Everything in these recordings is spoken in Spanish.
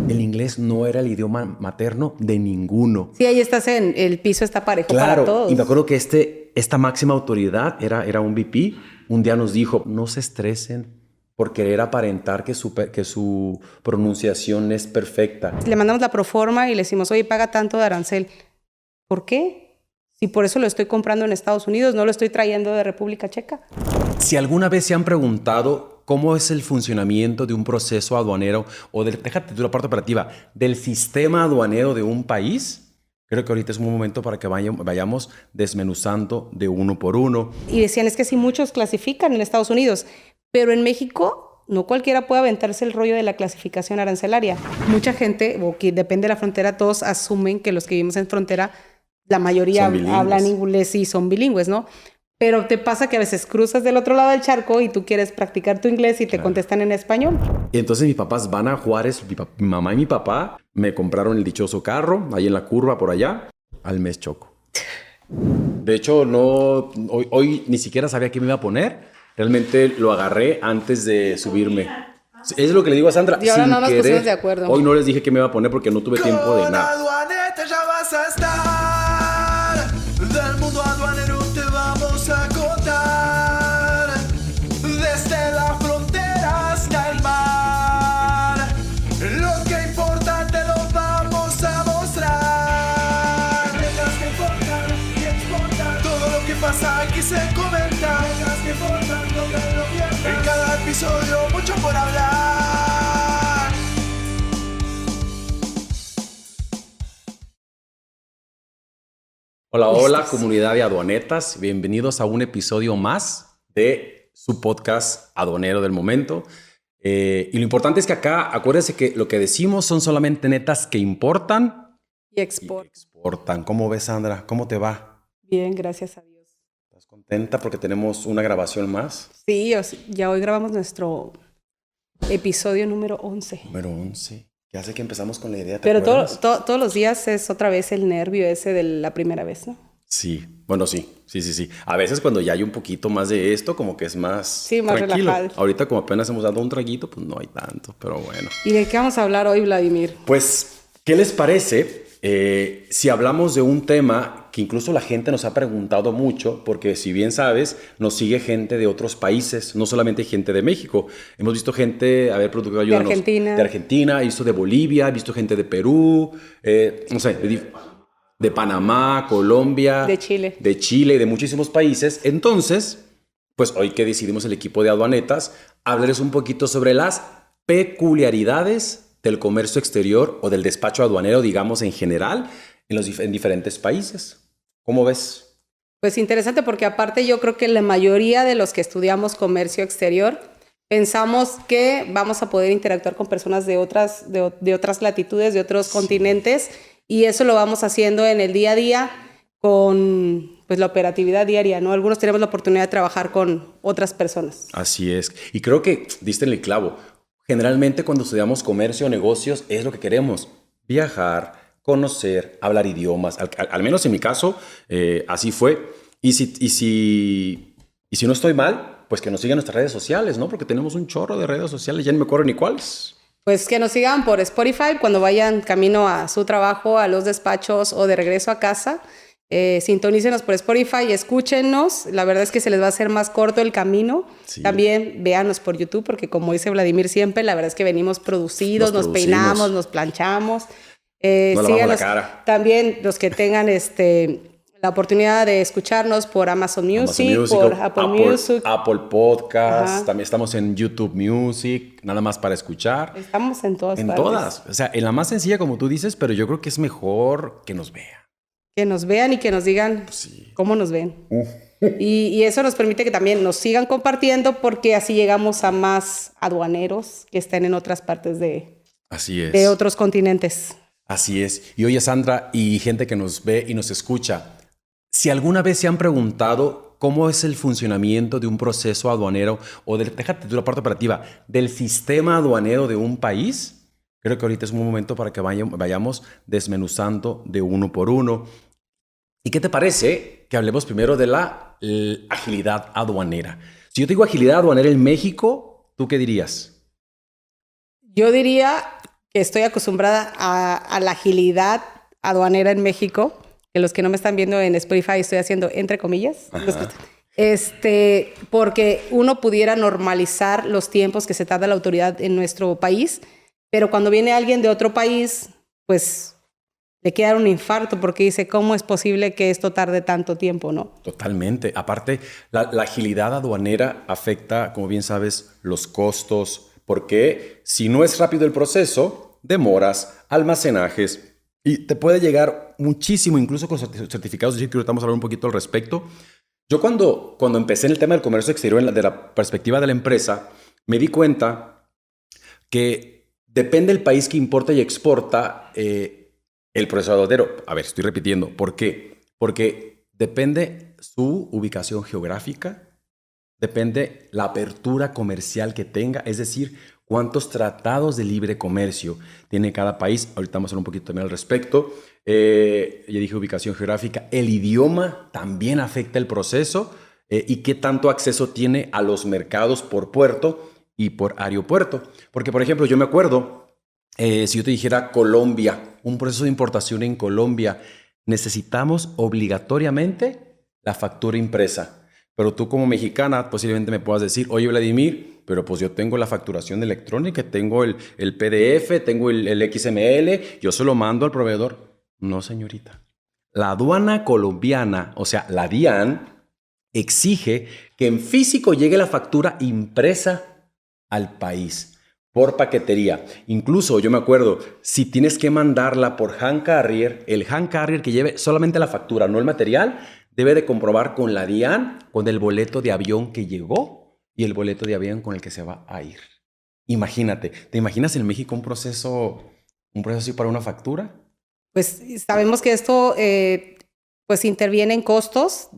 el inglés no era el idioma materno de ninguno. Sí, ahí estás el piso está parejo para todos. Y me acuerdo que esta máxima autoridad era un VP. Un día nos dijo, no se estresen por querer aparentar que su pronunciación es perfecta. Le mandamos la proforma y le decimos, oye, paga tanto de arancel. ¿Por qué? Si por eso lo estoy comprando en Estados Unidos, no lo estoy trayendo de República Checa. Si alguna vez se han preguntado cómo es el funcionamiento de un proceso aduanero o déjate tú la parte operativa, del sistema aduanero de un país, creo que ahorita es un momento para que vayamos desmenuzando de uno por uno. Y decían, es que sí, muchos clasifican en Estados Unidos, pero en México no cualquiera puede aventarse el rollo de la clasificación arancelaria. Mucha gente, o que depende de la frontera, todos asumen que los que vivimos en frontera, la mayoría hablan inglés y son bilingües, ¿no? Pero te pasa que a veces cruzas del otro lado del charco y tú quieres practicar tu inglés y te contestan en español. Y entonces mis papás van a Juárez, mi mamá y mi papá me compraron el dichoso carro, ahí en la curva por allá, al mes choco. De hecho, hoy ni siquiera sabía qué me iba a poner. Realmente lo agarré antes de subirme. Es lo que le digo a Sandra. Y ahora no nos pusimos de acuerdo. Hoy no les dije qué me iba a poner porque no tuve tiempo de nada. Con Aduaneta ya vas a estar. Del mundo aduanero te vamos a contar. Desde la frontera hasta el mar. Lo que importa te lo vamos a mostrar. Reglas que importan y exportan. Todo lo que pasa aquí se comenta. Reglas que importan, no te lo pierdas. En cada episodio mucho por hablar. Hola, hola, comunidad de aduanetas. Bienvenidos a un episodio más de su podcast aduanero del momento. Y lo importante es que acá, acuérdense que lo que decimos son solamente netas que importan Y exportan. ¿Cómo ves, Sandra? ¿Cómo te va? Bien, gracias a Dios. ¿Estás contenta porque tenemos una grabación más? Sí, ya hoy grabamos nuestro episodio número 11. Número 11. ¿Qué hace que empezamos con la idea? Pero todos los días es otra vez el nervio ese de la primera vez, ¿no? Sí, bueno, sí. A veces cuando ya hay un poquito más de esto, como que es más más tranquilo. relajado. Ahorita como apenas hemos dado un traguito, pues no hay tanto, pero bueno. ¿Y de qué vamos a hablar hoy, Vladimir? Pues, ¿qué les parece si hablamos de un tema que incluso la gente nos ha preguntado mucho? Porque si bien sabes, nos sigue gente de otros países, no solamente gente de México. Hemos visto gente, a ver, productor, ayúdanos. De Argentina, he visto de Bolivia, he visto gente de Perú, no sé, de Panamá, Colombia. De Chile. De Chile y de muchísimos países. Entonces, pues hoy que decidimos el equipo de aduanetas, hablarles un poquito sobre las peculiaridades del comercio exterior o del despacho aduanero, digamos, en general, en diferentes países. ¿Cómo ves? Pues interesante porque aparte yo creo que la mayoría de los que estudiamos comercio exterior pensamos que vamos a poder interactuar con personas de otras latitudes, de otros continentes, y eso lo vamos haciendo en el día a día con pues, la operatividad diaria, ¿no? Algunos tenemos la oportunidad de trabajar con otras personas. Así es. Y creo que diste en el clavo. Generalmente cuando estudiamos comercio o negocios es lo que queremos. Viajar, conocer, hablar idiomas. Al menos en mi caso, así fue. Y si no estoy mal, pues que nos sigan nuestras redes sociales, ¿no? Porque tenemos un chorro de redes sociales, ya no me acuerdo ni cuáles. Pues que nos sigan por Spotify cuando vayan camino a su trabajo, a los despachos o de regreso a casa. Sintonícenos por Spotify y escúchenos. La verdad es que se les va a hacer más corto el camino. Sí. También véanos por YouTube porque como dice Vladimir siempre, la verdad es que venimos producidos, nos peinamos, nos planchamos. No lavamos la cara. También los que tengan la oportunidad de escucharnos por Amazon Music, por Apple Music. Apple Podcast, también estamos en YouTube Music, nada más para escuchar. Estamos en todas partes. En todas. O sea, en la más sencilla como tú dices, pero yo creo que es mejor que nos vean. Que nos vean y que nos digan cómo nos ven. Y eso nos permite que también nos sigan compartiendo porque así llegamos a más aduaneros que estén en otras partes de otros continentes. Así es. Y oye, Sandra, y gente que nos ve y nos escucha, si alguna vez se han preguntado cómo es el funcionamiento de un proceso aduanero o déjate tú la parte operativa, del sistema aduanero de un país, creo que ahorita es un momento para que vayamos desmenuzando de uno por uno. ¿Y qué te parece que hablemos primero de la agilidad aduanera? Si yo te digo agilidad aduanera en México, ¿tú qué dirías? Yo diría que estoy acostumbrada a la agilidad aduanera en México, que los que no me están viendo en Spotify estoy haciendo entre comillas, porque uno pudiera normalizar los tiempos que se tarda la autoridad en nuestro país, pero cuando viene alguien de otro país, pues le queda un infarto porque dice, ¿cómo es posible que esto tarde tanto tiempo, no? Totalmente. Aparte, la agilidad aduanera afecta, como bien sabes, los costos, porque si no es rápido el proceso, demoras, almacenajes, y te puede llegar muchísimo, incluso con certificados. Decir que ahorita vamos a hablar un poquito al respecto. Yo cuando empecé en el tema del comercio exterior, de la perspectiva de la empresa, me di cuenta que depende del país que importa y exporta el proceso aduanero. A ver, estoy repitiendo. ¿Por qué? Porque depende su ubicación geográfica, depende la apertura comercial que tenga, es decir, cuántos tratados de libre comercio tiene cada país. Ahorita vamos a hablar un poquito también al respecto. Ya dije ubicación geográfica. El idioma también afecta el proceso y qué tanto acceso tiene a los mercados por puerto y por aeropuerto. Porque, por ejemplo, yo me acuerdo, si yo te dijera Colombia, un proceso de importación en Colombia, necesitamos obligatoriamente la factura impresa. Pero tú como mexicana posiblemente me puedas decir, oye Vladimir, pero pues yo tengo la facturación electrónica, tengo el PDF, tengo el XML, yo se lo mando al proveedor. No, señorita. La aduana colombiana, o sea, la DIAN, exige que en físico llegue la factura impresa al país por paquetería. Incluso yo me acuerdo, si tienes que mandarla por hand carrier, el hand carrier que lleve solamente la factura, no el material, debe de comprobar con la DIAN, con el boleto de avión que llegó y el boleto de avión con el que se va a ir. Imagínate, ¿te imaginas en México un proceso así para una factura? Pues sabemos que esto pues interviene en costos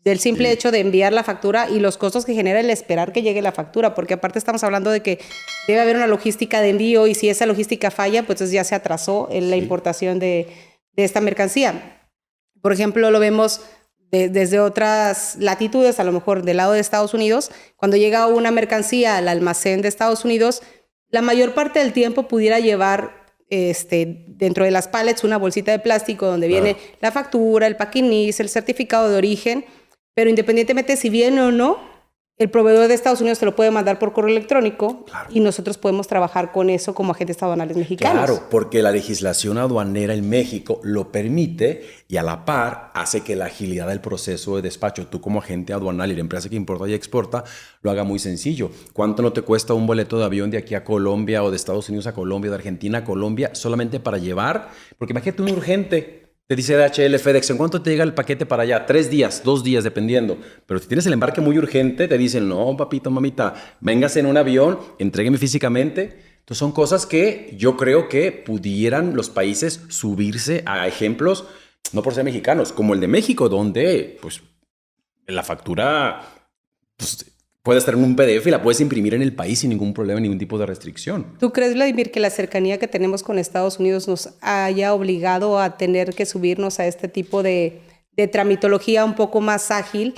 del simple hecho de enviar la factura y los costos que genera el esperar que llegue la factura, porque aparte estamos hablando de que debe haber una logística de envío y si esa logística falla, pues ya se atrasó en la importación de esta mercancía. Por ejemplo, lo vemos desde otras latitudes, a lo mejor del lado de Estados Unidos, cuando llega una mercancía al almacén de Estados Unidos, la mayor parte del tiempo pudiera llevar dentro de las pallets una bolsita de plástico donde viene la factura, el paquiniz, el certificado de origen, pero independientemente si viene o no, el proveedor de Estados Unidos te lo puede mandar por correo electrónico y nosotros podemos trabajar con eso como agentes aduanales mexicanos. Claro, porque la legislación aduanera en México lo permite y a la par hace que la agilidad del proceso de despacho, tú como agente aduanal y la empresa que importa y exporta, lo haga muy sencillo. ¿Cuánto no te cuesta un boleto de avión de aquí a Colombia o de Estados Unidos a Colombia, de Argentina a Colombia, solamente para llevar? Porque imagínate un urgente. Te dice DHL, FedEx, ¿en cuánto te llega el paquete para allá? 3 días, 2 días, dependiendo. Pero si tienes el embarque muy urgente, te dicen, no, papito, mamita, véngase en un avión, entrégueme físicamente. Entonces son cosas que yo creo que pudieran los países subirse a ejemplos, no por ser mexicanos, como el de México, donde pues la factura pues, puede estar en un PDF y la puedes imprimir en el país sin ningún problema, ningún tipo de restricción. ¿Tú crees, Vladimir, que la cercanía que tenemos con Estados Unidos nos haya obligado a tener que subirnos a este tipo de tramitología un poco más ágil,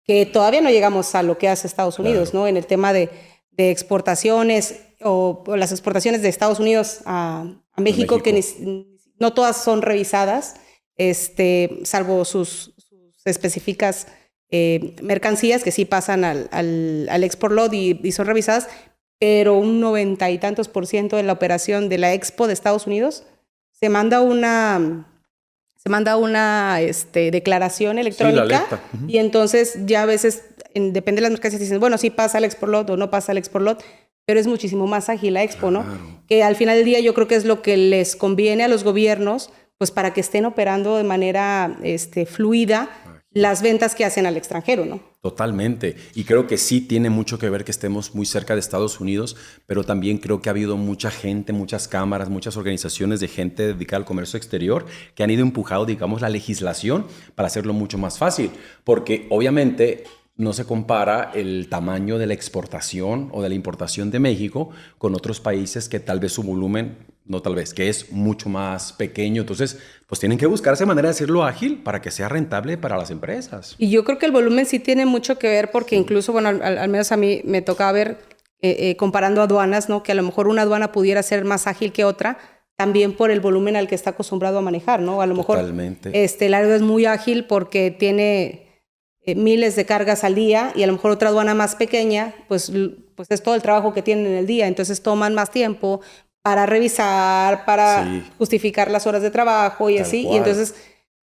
que todavía no llegamos a lo que hace Estados Unidos, ¿no? En el tema de exportaciones o las exportaciones de Estados Unidos a México, que no todas son revisadas, salvo sus específicas mercancías que sí pasan al export lot y son revisadas, pero un 90 y tantos % de la operación de la Expo de Estados Unidos se manda una declaración electrónica y entonces ya a veces depende de las mercancías dicen, bueno, sí pasa al export lot o no pasa al export lot, pero es muchísimo más ágil la Expo, ¿no? Que al final del día yo creo que es lo que les conviene a los gobiernos, pues para que estén operando de manera fluida las ventas que hacen al extranjero, ¿no? Totalmente. Y creo que sí tiene mucho que ver que estemos muy cerca de Estados Unidos, pero también creo que ha habido mucha gente, muchas cámaras, muchas organizaciones de gente dedicada al comercio exterior que han ido empujando, digamos, la legislación para hacerlo mucho más fácil. Porque obviamente no se compara el tamaño de la exportación o de la importación de México con otros países que tal vez su volumen, no tal vez, que es mucho más pequeño. Entonces, pues tienen que buscarse manera de hacerlo ágil para que sea rentable para las empresas. Y yo creo que el volumen sí tiene mucho que ver porque incluso, bueno, al menos a mí me tocaba ver comparando aduanas, ¿no? Que a lo mejor una aduana pudiera ser más ágil que otra, también por el volumen al que está acostumbrado a manejar, ¿no? A lo mejor el Laredo es muy ágil porque tiene miles de cargas al día y a lo mejor otra aduana más pequeña, pues es todo el trabajo que tienen en el día, entonces toman más tiempo para revisar, para justificar las horas de trabajo y así, y entonces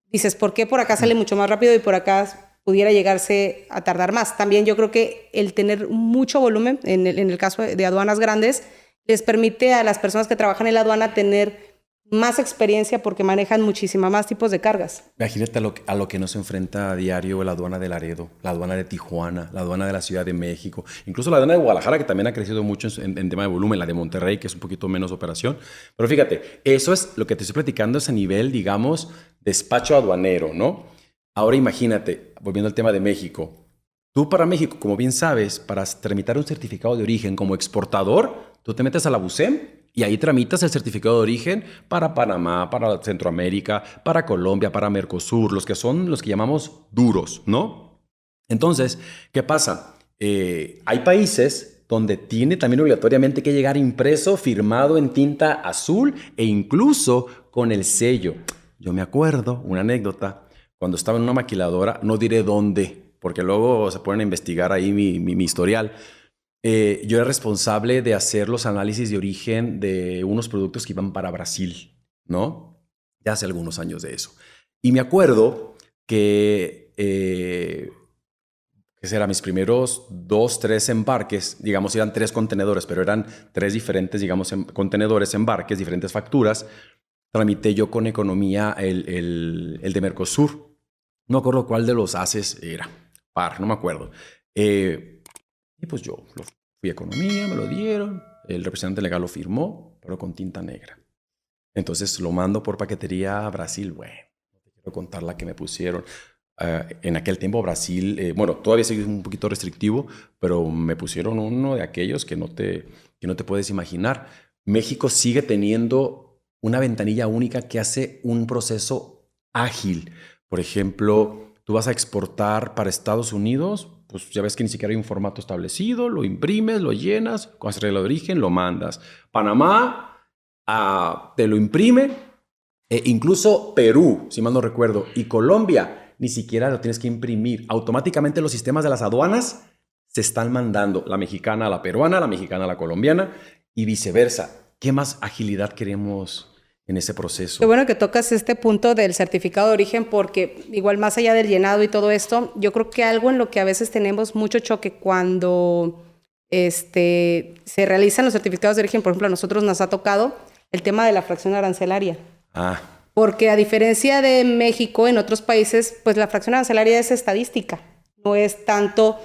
dices, ¿por qué por acá sale mucho más rápido y por acá pudiera llegarse a tardar más? También yo creo que el tener mucho volumen, en el caso de aduanas grandes, les permite a las personas que trabajan en la aduana tener más experiencia porque manejan muchísima más tipos de cargas. Imagínate a lo que nos enfrenta a diario la aduana de Laredo, la aduana de Tijuana, la aduana de la Ciudad de México, incluso la aduana de Guadalajara, que también ha crecido mucho en tema de volumen, la de Monterrey, que es un poquito menos operación. Pero fíjate, eso es lo que te estoy platicando, es a nivel, digamos, despacho aduanero, ¿no? Ahora imagínate, volviendo al tema de México, tú para México, como bien sabes, para tramitar un certificado de origen como exportador, tú te metes a la BUSEM y ahí tramitas el certificado de origen para Panamá, para Centroamérica, para Colombia, para Mercosur, los que son los que llamamos duros, ¿no? Entonces, ¿qué pasa? Hay países donde tiene también obligatoriamente que llegar impreso, firmado en tinta azul e incluso con el sello. Yo me acuerdo, una anécdota, cuando estaba en una maquiladora, no diré dónde, porque luego se ponen a investigar ahí mi historial. Yo era responsable de hacer los análisis de origen de unos productos que iban para Brasil, ¿no? Ya hace algunos años de eso. Y me acuerdo que, ¿qué será? Mis primeros 2, 3 embarques, digamos, eran 3 contenedores, pero eran 3 diferentes, digamos, contenedores, embarques, diferentes facturas. Tramité yo con economía el de Mercosur. No me acuerdo cuál de los haces era. No me acuerdo. Y pues yo fui a economía, me lo dieron. El representante legal lo firmó, pero con tinta negra. Entonces lo mando por paquetería a Brasil. Bueno, no te quiero contar la que me pusieron. En aquel tiempo Brasil, bueno, todavía sigue un poquito restrictivo, pero me pusieron uno de aquellos que no te puedes imaginar. México sigue teniendo una ventanilla única que hace un proceso ágil. Por ejemplo, tú vas a exportar para Estados Unidos, pues ya ves que ni siquiera hay un formato establecido, lo imprimes, lo llenas, con la regla de origen lo mandas. Panamá te lo imprime, incluso Perú, si mal no recuerdo, y Colombia, ni siquiera lo tienes que imprimir. Automáticamente los sistemas de las aduanas se están mandando, la mexicana a la peruana, la mexicana a la colombiana y viceversa. ¿Qué más agilidad queremos en ese proceso? Qué bueno que tocas este punto del certificado de origen, porque igual más allá del llenado y todo esto, yo creo que algo en lo que a veces tenemos mucho choque cuando se realizan los certificados de origen, por ejemplo, a nosotros nos ha tocado el tema de la fracción arancelaria. Porque a diferencia de México, en otros países, pues la fracción arancelaria es estadística, no es tanto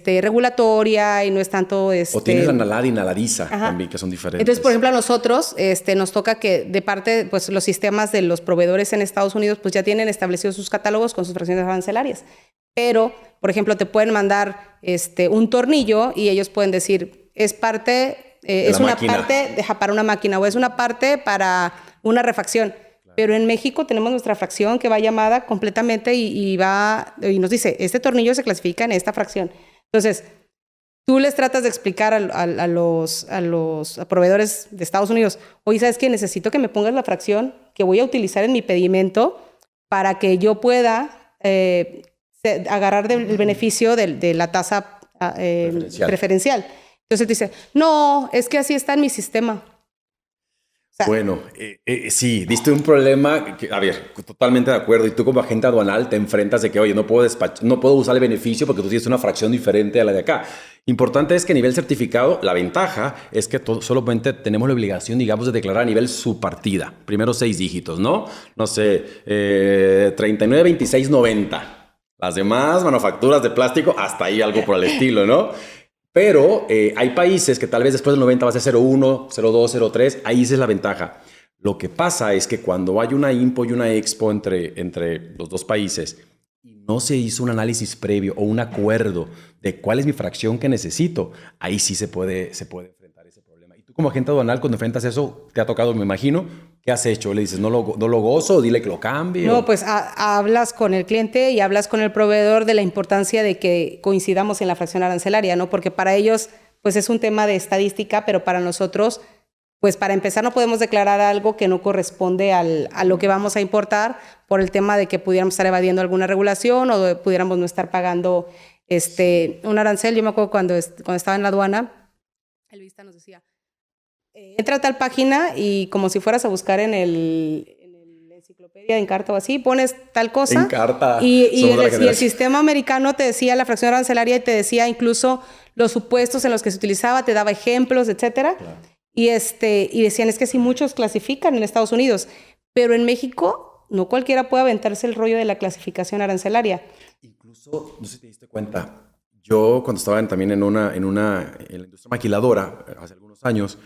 regulatoria y no es tanto... O tienes la NALAD y NALADIZA también, que son diferentes. Entonces, por ejemplo, a nosotros nos toca que de parte, pues los sistemas de los proveedores en Estados Unidos, pues ya tienen establecidos sus catálogos con sus fracciones arancelarias. Pero, por ejemplo, te pueden mandar un tornillo y ellos pueden decir, es parte, es una parte para una máquina o es una parte para una refacción. Pero en México tenemos nuestra fracción que va llamada completamente y nos dice, este tornillo se clasifica en esta fracción. Entonces, tú les tratas de explicar a los proveedores de Estados Unidos, oye, ¿sabes qué? Necesito que me pongas la fracción que voy a utilizar en mi pedimento para que yo pueda agarrar el beneficio de la tasa preferencial. Entonces dice, no, es que así está en mi sistema. Bueno, sí, diste un problema, a ver, totalmente de acuerdo, y tú como agente aduanal te enfrentas de que, oye, no puedo usar el beneficio porque tú tienes una fracción diferente a la de acá. Importante es que a nivel certificado, la ventaja es que solamente tenemos la obligación, digamos, de declarar a nivel subpartida, primero 6 dígitos, ¿no? No sé, 39, 26, 90. Las demás manufacturas de plástico, hasta ahí algo por el estilo, ¿no? Pero hay países que tal vez después del 90 va a ser 01, 02, 03. Ahí esa es la ventaja. Lo que pasa es que cuando hay una IMPO y una EXPO entre los dos países y no se hizo un análisis previo o un acuerdo de cuál es mi fracción que necesito, ahí sí se puede enfrentar ese problema. Y tú como agente aduanal, cuando enfrentas eso, te ha tocado, me imagino, ¿qué has hecho? ¿Le dices no lo gozo? Dile que lo cambie. No, pues hablas con el cliente y hablas con el proveedor de la importancia de que coincidamos en la fracción arancelaria, ¿no? Porque para ellos, pues es un tema de estadística, pero para nosotros, pues para empezar no podemos declarar algo que no corresponde a lo que vamos a importar por el tema de que pudiéramos estar evadiendo alguna regulación o pudiéramos no estar pagando un arancel. Yo me acuerdo cuando estaba en la aduana, el vista nos decía, entra a tal página y como si fueras a buscar en el enciclopedia, en carta o así, pones tal cosa. En carta. Y el sistema americano te decía la fracción arancelaria y te decía incluso los supuestos en los que se utilizaba, te daba ejemplos, etcétera. Claro. Y decían, es que sí, muchos clasifican en Estados Unidos, pero en México no cualquiera puede aventarse el rollo de la clasificación arancelaria. Incluso, no sé si te diste cuenta, yo cuando estaba también en la industria maquiladora, hace algunos años,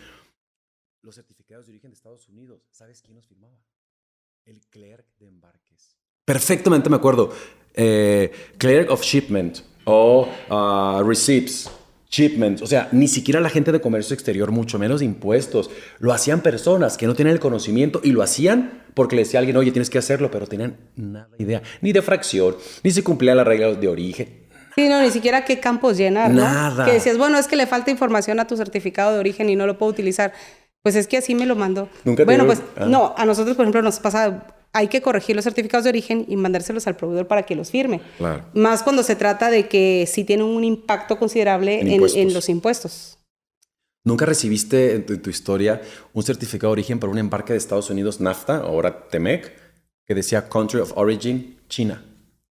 los certificados de origen de Estados Unidos, ¿sabes quién los firmaba? El clerk de embarques. Perfectamente me acuerdo. Clerk of shipment o receipts. Shipments, o sea, ni siquiera la gente de comercio exterior, mucho menos de impuestos. Lo hacían personas que no tenían el conocimiento y lo hacían porque le decía a alguien, oye, tienes que hacerlo, pero tenían nada de idea, ni de fracción, ni se cumplían las reglas de origen. Sí, no, ni siquiera qué campos llenar, ¿no? Nada. Que decías, bueno, es que le falta información a tu certificado de origen y no lo puedo utilizar. Pues es que así me lo mandó. ¿Nunca bueno, pues no, a nosotros, por ejemplo, nos pasa, hay que corregir los certificados de origen y mandárselos al proveedor para que los firme. Claro. Más cuando se trata de que sí tiene un impacto considerable en los impuestos. ¿Nunca recibiste en tu historia un certificado de origen para un embarque de Estados Unidos, NAFTA, ahora TEMEC, que decía Country of Origin, China?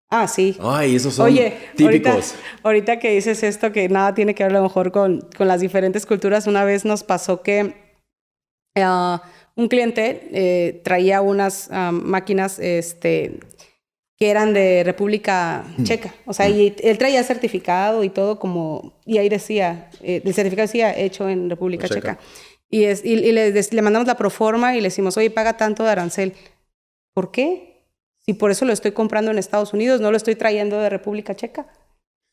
Ah, sí. Ay, esos son típicos. Ahorita que dices esto, que nada tiene que ver a lo mejor con las diferentes culturas, una vez nos pasó que un cliente traía unas máquinas que eran de República Checa. O sea, y él traía certificado y todo como... Y ahí decía, el certificado decía hecho en República Checa. Y le mandamos la proforma y le decimos, oye, paga tanto de arancel. ¿Por qué? Si por eso lo estoy comprando en Estados Unidos, no lo estoy trayendo de República Checa.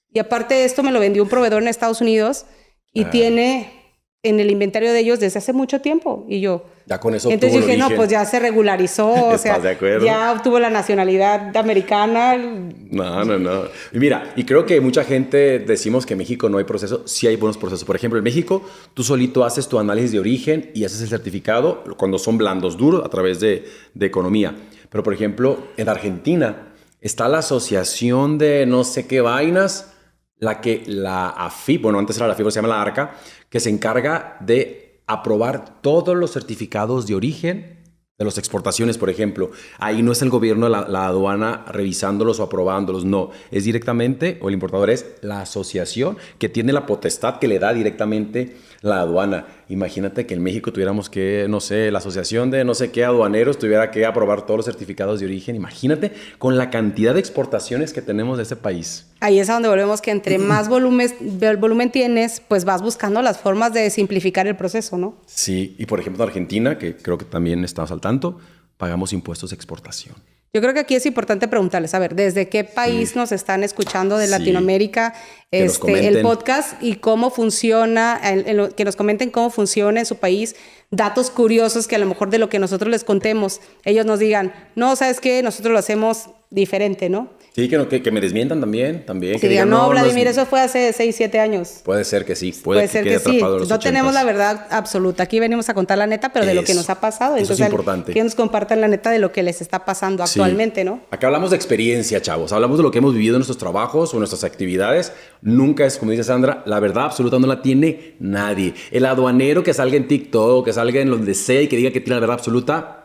Y aparte de esto, me lo vendió un proveedor en Estados Unidos y tiene en el inventario de ellos desde hace mucho tiempo. Y yo... Ya con eso entonces dije, no, pues ya se regularizó, o sea, de acuerdo? Ya obtuvo la nacionalidad americana. No. Y mira, y creo que mucha gente decimos que en México no hay proceso. Sí hay buenos procesos. Por ejemplo, en México, tú solito haces tu análisis de origen y haces el certificado cuando son blandos, duros, a través de economía. Pero, por ejemplo, en Argentina está la asociación de no sé qué vainas, la AFIP, bueno, antes era la AFIP, se llama la ARCA, que se encarga de aprobar todos los certificados de origen de las exportaciones, por ejemplo. Ahí no es el gobierno, la aduana revisándolos o aprobándolos, no. Es directamente, o el importador es la asociación que tiene la potestad que le da directamente la aduana. Imagínate que en México tuviéramos que, no sé, la asociación de no sé qué aduaneros tuviera que aprobar todos los certificados de origen. Imagínate con la cantidad de exportaciones que tenemos de ese país. Ahí es a donde volvemos que entre más volumen tienes, pues vas buscando las formas de simplificar el proceso, ¿no? Sí, y por ejemplo en Argentina, que creo que también estamos al tanto, pagamos impuestos de exportación. Yo creo que aquí es importante preguntarles, a ver, ¿desde qué país nos están escuchando de Latinoamérica el podcast y cómo funciona, que nos comenten cómo funciona en su país, datos curiosos que a lo mejor de lo que nosotros les contemos, ellos nos digan, no, ¿sabes qué? Nosotros lo hacemos diferente, ¿no? Sí, que me desmientan también. Sí, que digan, no, Vladimir, eso fue hace 6, 7 años. Puede ser que sí, puede ser que sí. No tenemos la verdad absoluta. Aquí venimos a contar la neta, pero de lo que nos ha pasado. Eso entonces, es importante. Que nos compartan la neta de lo que les está pasando actualmente, ¿no? Acá hablamos de experiencia, chavos. Hablamos de lo que hemos vivido en nuestros trabajos o en nuestras actividades. Nunca es, como dice Sandra, la verdad absoluta no la tiene nadie. El aduanero que salga en TikTok, que salga en donde sea y que diga que tiene la verdad absoluta,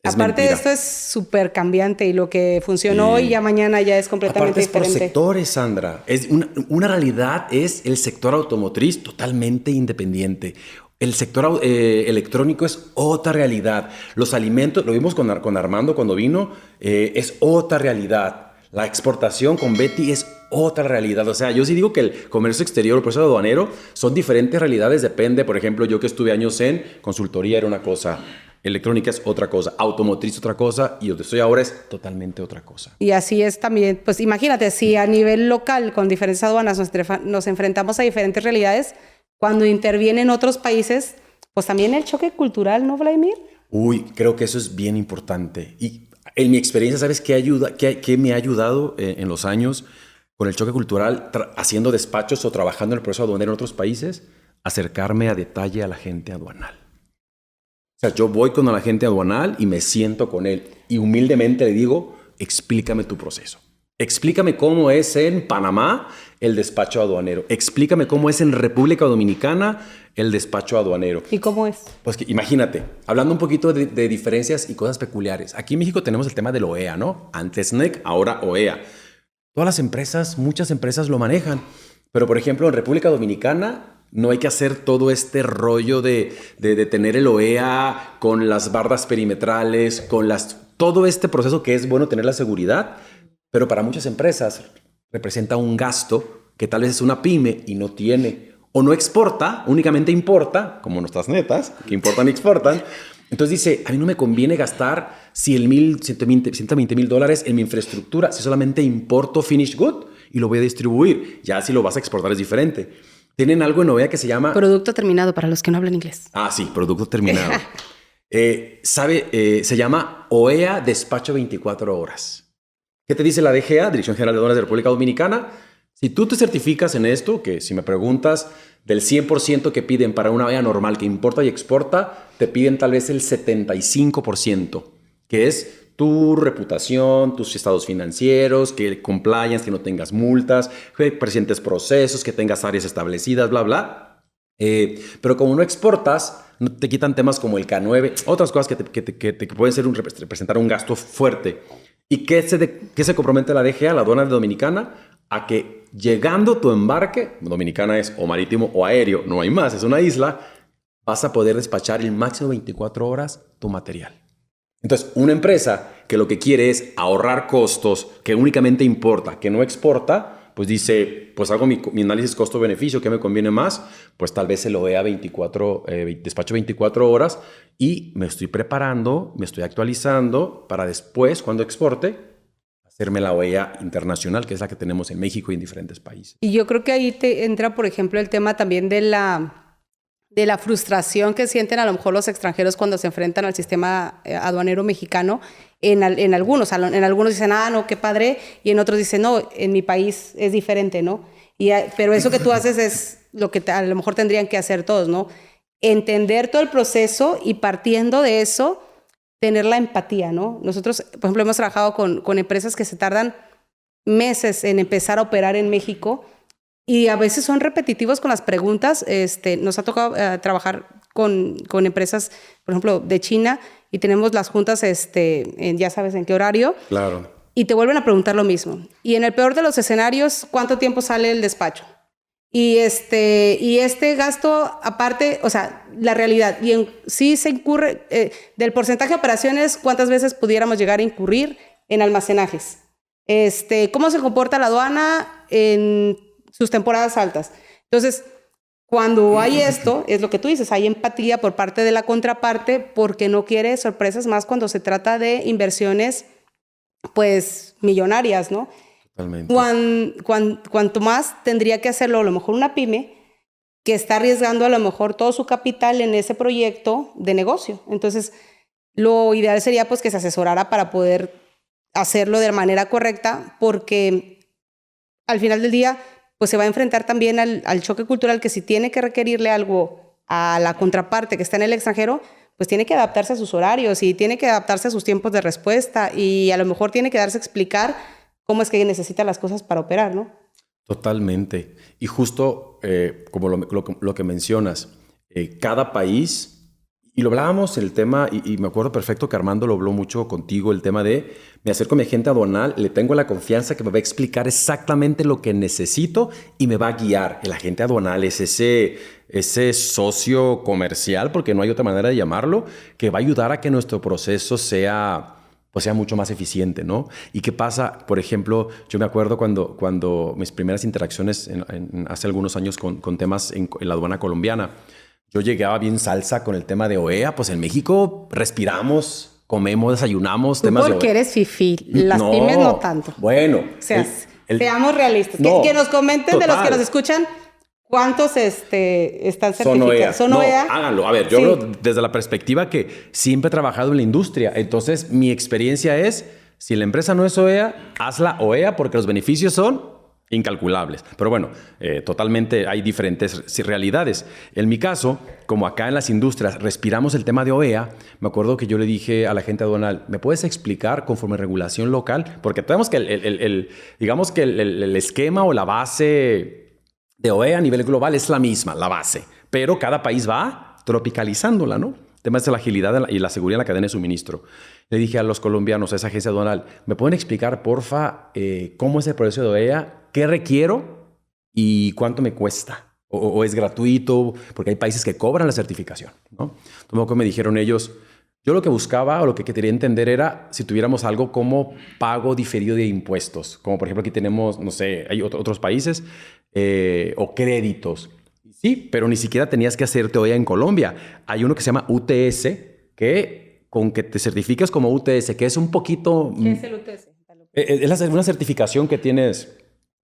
aparte de esto es súper cambiante y lo que funcionó hoy ya mañana ya es completamente diferente. Por sectores, Sandra. Es una realidad es el sector automotriz totalmente independiente. El sector electrónico es otra realidad. Los alimentos, lo vimos con Armando cuando vino, es otra realidad. La exportación con Betty es otra realidad. O sea, yo sí digo que el comercio exterior, el proceso aduanero, son diferentes realidades. Depende, por ejemplo, yo que estuve años en consultoría era una cosa. Electrónica es otra cosa, automotriz otra cosa y donde estoy ahora es totalmente otra cosa. Y así es también, pues imagínate, si a nivel local con diferentes aduanas nos enfrentamos a diferentes realidades, cuando intervienen otros países, pues también el choque cultural, ¿no, Vladimir? Uy, creo que eso es bien importante. Y en mi experiencia, ¿sabes qué me ha ayudado en los años? con el choque cultural, haciendo despachos o trabajando en el proceso aduanero en otros países, acercarme a detalle a la gente aduanal. O sea, yo voy con el agente aduanal y me siento con él y humildemente le digo, explícame tu proceso. Explícame cómo es en Panamá el despacho aduanero. Explícame cómo es en República Dominicana el despacho aduanero. ¿Y cómo es? Pues que, imagínate, hablando un poquito de diferencias y cosas peculiares. Aquí en México tenemos el tema del OEA, ¿no? Antes NEC, ahora OEA. Todas las empresas, muchas empresas lo manejan. Pero, por ejemplo, en República Dominicana no hay que hacer todo este rollo de tener el OEA con las bardas perimetrales, todo este proceso que es bueno tener la seguridad. Pero para muchas empresas representa un gasto que tal vez es una pyme y no tiene. O no exporta, únicamente importa, como nuestras netas, que importan y exportan. Entonces dice, a mí no me conviene gastar $120,000 en mi infraestructura si solamente importo finished good y lo voy a distribuir. Ya si lo vas a exportar es diferente. Tienen algo en OEA que se llama... Producto terminado para los que no hablan inglés. Ah, sí, producto terminado. Se llama OEA Despacho 24 horas. ¿Qué te dice la DGA, Dirección General de Aduanas de República Dominicana? Si tú te certificas en esto, que si me preguntas del 100% que piden para una OEA normal que importa y exporta, te piden tal vez el 75%, que es tu reputación, tus estados financieros, que compliance, que no tengas multas, que presentes procesos, que tengas áreas establecidas, bla, bla. Pero como no exportas, no te quitan temas como el K9, otras cosas que te pueden representar un gasto fuerte. ¿Y qué se compromete la DGA, la aduana dominicana? A que llegando tu embarque, dominicana es o marítimo o aéreo, no hay más, es una isla, vas a poder despachar el máximo 24 horas tu material. Entonces, una empresa que lo que quiere es ahorrar costos, que únicamente importa, que no exporta, pues dice, pues hago mi análisis costo-beneficio, ¿qué me conviene más? Pues tal vez se lo vea despacho 24 horas y me estoy preparando, me estoy actualizando para después, cuando exporte, hacerme la OEA internacional, que es la que tenemos en México y en diferentes países. Y yo creo que ahí te entra, por ejemplo, el tema también de la frustración que sienten a lo mejor los extranjeros cuando se enfrentan al sistema aduanero mexicano. En algunos dicen, no, qué padre, y en otros dicen, no, en mi país es diferente, ¿no? Pero eso que tú haces es lo que a lo mejor tendrían que hacer todos, ¿no? Entender todo el proceso y partiendo de eso, tener la empatía, ¿no? Nosotros, por ejemplo, hemos trabajado con empresas que se tardan meses en empezar a operar en México y a veces son repetitivos con las preguntas. Nos ha tocado trabajar con empresas, por ejemplo, de China, y tenemos las juntas, ya sabes en qué horario. Claro. Y te vuelven a preguntar lo mismo. Y en el peor de los escenarios, ¿cuánto tiempo sale el despacho? Y este gasto, aparte, o sea, la realidad. Y sí se incurre, del porcentaje de operaciones, ¿cuántas veces pudiéramos llegar a incurrir en almacenajes? ¿Cómo se comporta la aduana en sus temporadas altas? Entonces, cuando hay esto, es lo que tú dices, hay empatía por parte de la contraparte porque no quiere sorpresas, más cuando se trata de inversiones, pues, millonarias, ¿no? Totalmente. Cuanto más tendría que hacerlo a lo mejor una pyme que está arriesgando a lo mejor todo su capital en ese proyecto de negocio. Entonces, lo ideal sería pues que se asesorara para poder hacerlo de manera correcta, porque al final del día pues se va a enfrentar también al choque cultural, que si tiene que requerirle algo a la contraparte que está en el extranjero, pues tiene que adaptarse a sus horarios y tiene que adaptarse a sus tiempos de respuesta y a lo mejor tiene que darse a explicar cómo es que necesita las cosas para operar, ¿no? Totalmente. Y justo como lo que mencionas, cada país, y lo hablábamos en el tema, y me acuerdo perfecto que Armando lo habló mucho contigo, el tema de me acerco a mi agente aduanal, le tengo la confianza que me va a explicar exactamente lo que necesito y me va a guiar. El agente aduanal es ese socio comercial, porque no hay otra manera de llamarlo, que va a ayudar a que nuestro proceso sea mucho más eficiente, ¿no? ¿Y qué pasa? Por ejemplo, yo me acuerdo cuando mis primeras interacciones hace algunos años con temas en la aduana colombiana, yo llegaba bien salsa con el tema de OEA. Pues en México respiramos, comemos, desayunamos. Tú porque eres fifí, las pymes no tanto. Bueno. O sea, seamos realistas. No, que nos comenten total. De los que nos escuchan, ¿cuántos están certificados? ¿Son OEA? No, háganlo. A ver, yo hablo desde la perspectiva que siempre he trabajado en la industria. Entonces, mi experiencia es, si la empresa no es OEA, hazla OEA porque los beneficios son incalculables. Pero bueno, totalmente hay diferentes realidades. En mi caso, como acá en las industrias respiramos el tema de OEA, me acuerdo que yo le dije a la gente aduanal, ¿me puedes explicar conforme regulación local? Porque tenemos que digamos que el esquema o la base de OEA a nivel global es la misma, la base, pero cada país va tropicalizándola, ¿no? El tema es la agilidad y la seguridad en la cadena de suministro. Le dije a los colombianos, a esa agencia aduanal, ¿me pueden explicar, porfa, cómo es el proceso de OEA? ¿Qué requiero y cuánto me cuesta? O es gratuito, porque hay países que cobran la certificación, ¿no? Entonces me dijeron ellos, yo lo que buscaba o lo que quería entender era si tuviéramos algo como pago diferido de impuestos, como por ejemplo aquí tenemos, no sé, hay otros países, o créditos. Sí, pero ni siquiera tenías que hacerte OEA en Colombia. Hay uno que se llama UTS, que con que te certificas como UTS, que es un poquito... ¿Qué es el UTS? Es una certificación que tienes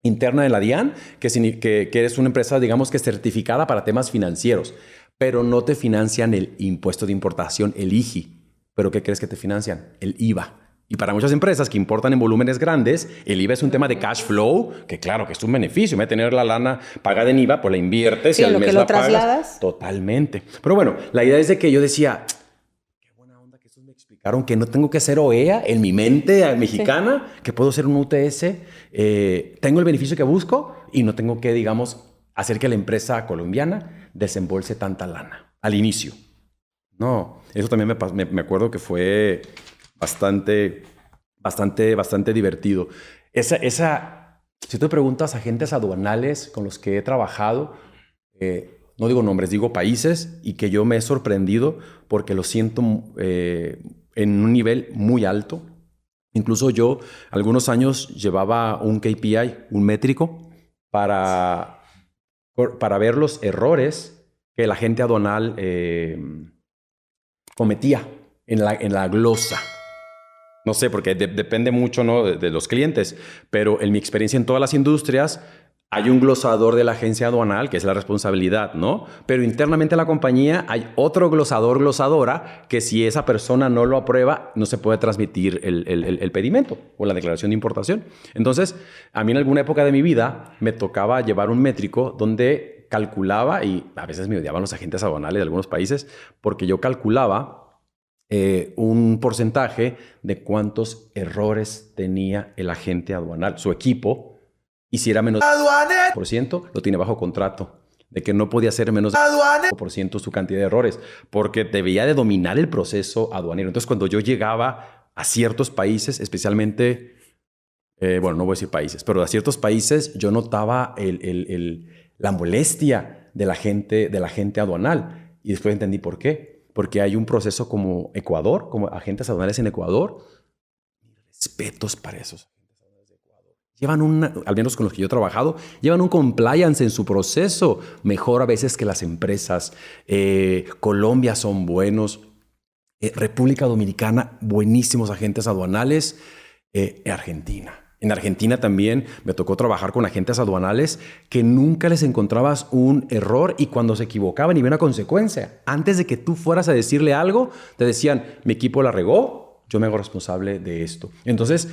interna de la DIAN, que eres una empresa, digamos que certificada para temas financieros, pero no te financian el impuesto de importación, el IGI. ¿Pero qué crees que te financian? El IVA. Y para muchas empresas que importan en volúmenes grandes, el IVA es un tema de cash flow, que claro, que es un beneficio. Me tener la lana pagada en IVA, pues la inviertes y al mes la pagas. Trasladas. Totalmente. Pero bueno, la idea es de que yo decía, qué buena onda que estos me explicaron que no tengo que hacer OEA en mi mente mexicana, que puedo ser un UTS, tengo el beneficio que busco y no tengo que, digamos, hacer que la empresa colombiana desembolse tanta lana al inicio. No, eso también me acuerdo que fue bastante divertido. Si tú preguntas a agentes aduanales con los que he trabajado, no digo nombres, digo países, y que yo me he sorprendido porque lo siento en un nivel muy alto. Incluso yo, algunos años, llevaba un KPI, un métrico, para ver los errores que la agente aduanal cometía en la glosa. No sé, porque depende mucho, ¿no?, de los clientes, pero en mi experiencia en todas las industrias hay un glosador de la agencia aduanal, que es la responsabilidad, ¿no? Pero internamente en la compañía hay otro glosadora, que si esa persona no lo aprueba, no se puede transmitir el pedimento o la declaración de importación. Entonces, a mí en alguna época de mi vida me tocaba llevar un métrico donde calculaba, y a veces me odiaban los agentes aduanales de algunos países, porque yo calculaba un porcentaje de cuántos errores tenía el agente aduanal, su equipo, y si era menos del % lo tiene bajo contrato, de que no podía ser menos del % su cantidad de errores, porque debía de dominar el proceso aduanero. Entonces, cuando yo llegaba a ciertos países, especialmente, bueno, no voy a decir países, pero a ciertos países yo notaba la molestia de la gente aduanal, y después entendí por qué. Porque hay un proceso como Ecuador, como agentes aduanales en Ecuador. Respetos para esos agentes aduanales de Ecuador. Llevan al menos con los que yo he trabajado, llevan un compliance en su proceso mejor a veces que las empresas. Colombia son buenos. República Dominicana, buenísimos agentes aduanales. Argentina. En Argentina también me tocó trabajar con agentes aduanales que nunca les encontrabas un error, y cuando se equivocaban y había una consecuencia, antes de que tú fueras a decirle algo, te decían, mi equipo la regó, yo me hago responsable de esto. Entonces,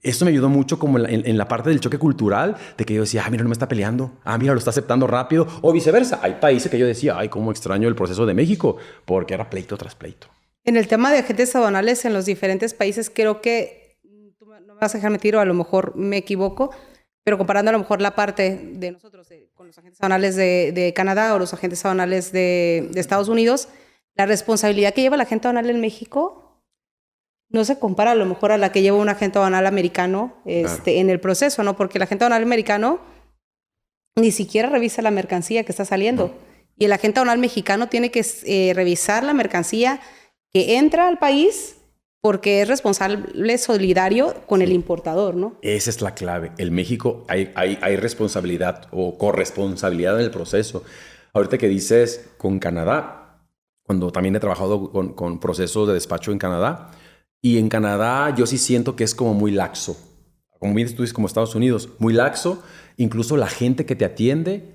esto me ayudó mucho como en la parte del choque cultural, de que yo decía, mira, no me está peleando, mira, lo está aceptando rápido, o viceversa. Hay países que yo decía, cómo extraño el proceso de México, porque era pleito tras pleito. En el tema de agentes aduanales en los diferentes países, creo que no me vas a dejar mentir, o a lo mejor me equivoco, pero comparando a lo mejor la parte de nosotros con los agentes aduanales de Canadá o los agentes aduanales de Estados Unidos, la responsabilidad que lleva el agente aduanal en México no se compara a lo mejor a la que lleva un agente aduanal americano Claro. en el proceso, ¿no? Porque el agente aduanal americano ni siquiera revisa la mercancía que está saliendo. No. Y el agente aduanal mexicano tiene que revisar la mercancía que entra al país, porque es responsable solidario con el importador, ¿no? Esa es la clave. En México hay responsabilidad o corresponsabilidad en el proceso. Ahorita que dices con Canadá, cuando también he trabajado con procesos de despacho en Canadá, y en Canadá yo sí siento que es como muy laxo. Como bien tú dices, como Estados Unidos, muy laxo. Incluso la gente que te atiende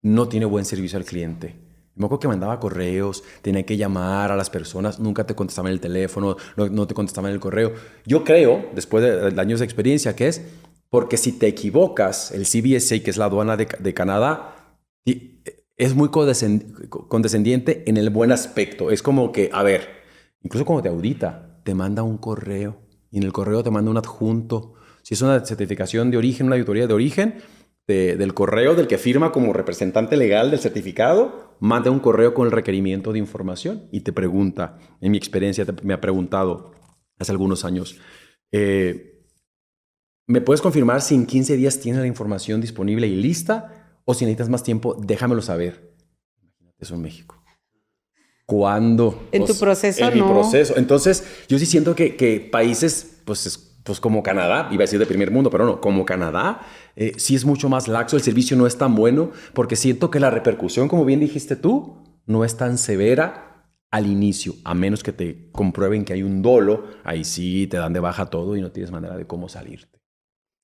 no tiene buen servicio al cliente. Me acuerdo que mandaba correos, tenía que llamar a las personas, nunca te contestaban el teléfono, no te contestaban el correo. Yo creo, después de años de experiencia, que es Porque si te equivocas, el CBSA, que es la aduana de Canadá, es muy condescendiente en el buen aspecto. Es como que, a ver, incluso cuando te audita, te manda un correo y en el correo te manda un adjunto. Si es una certificación de origen, una auditoría de origen, del correo del que firma como representante legal del certificado, manda un correo con el requerimiento de información y te pregunta, en mi experiencia me ha preguntado hace algunos años, ¿me puedes confirmar si en 15 días tienes la información disponible y lista? O si necesitas más tiempo, déjamelo saber. Eso en México. ¿Cuándo? En tu proceso, en no. mi proceso. Entonces, yo sí siento que países, pues como Canadá, iba a decir de primer mundo, pero no, como Canadá, sí es mucho más laxo, el servicio no es tan bueno, porque siento que la repercusión, como bien dijiste tú, no es tan severa al inicio, a menos que te comprueben que hay un dolo, ahí sí te dan de baja todo y no tienes manera de cómo salirte.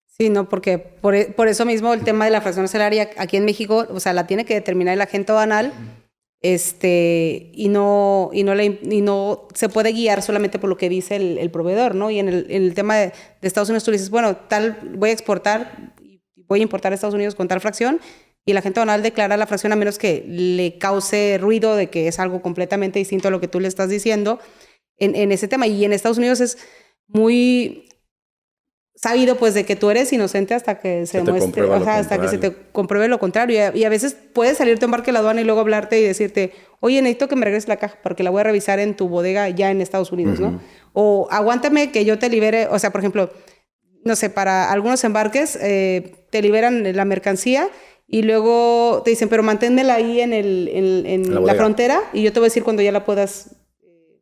Sí, no, porque por eso mismo el tema de la fracción arancelaria aquí en México, o sea, la tiene que determinar el agente aduanal, y no se puede guiar solamente por lo que dice el proveedor, ¿no? Y en el tema de Estados Unidos tú dices, bueno, voy a exportar y voy a importar a Estados Unidos con tal fracción, y el agente aduanal declara la fracción a menos que le cause ruido de que es algo completamente distinto a lo que tú le estás diciendo en ese tema. Y en Estados Unidos es muy sabido pues de que tú eres inocente hasta que se demuestre, hasta que se te compruebe lo contrario. Y a veces puede salirte un embarque de la aduana y luego hablarte y decirte, oye, necesito que me regreses la caja porque la voy a revisar en tu bodega ya en Estados Unidos, ¿no? O aguántame que yo te libere, o sea, por ejemplo, no sé, para algunos embarques te liberan la mercancía y luego te dicen, pero manténla ahí en la frontera y yo te voy a decir cuando ya la puedas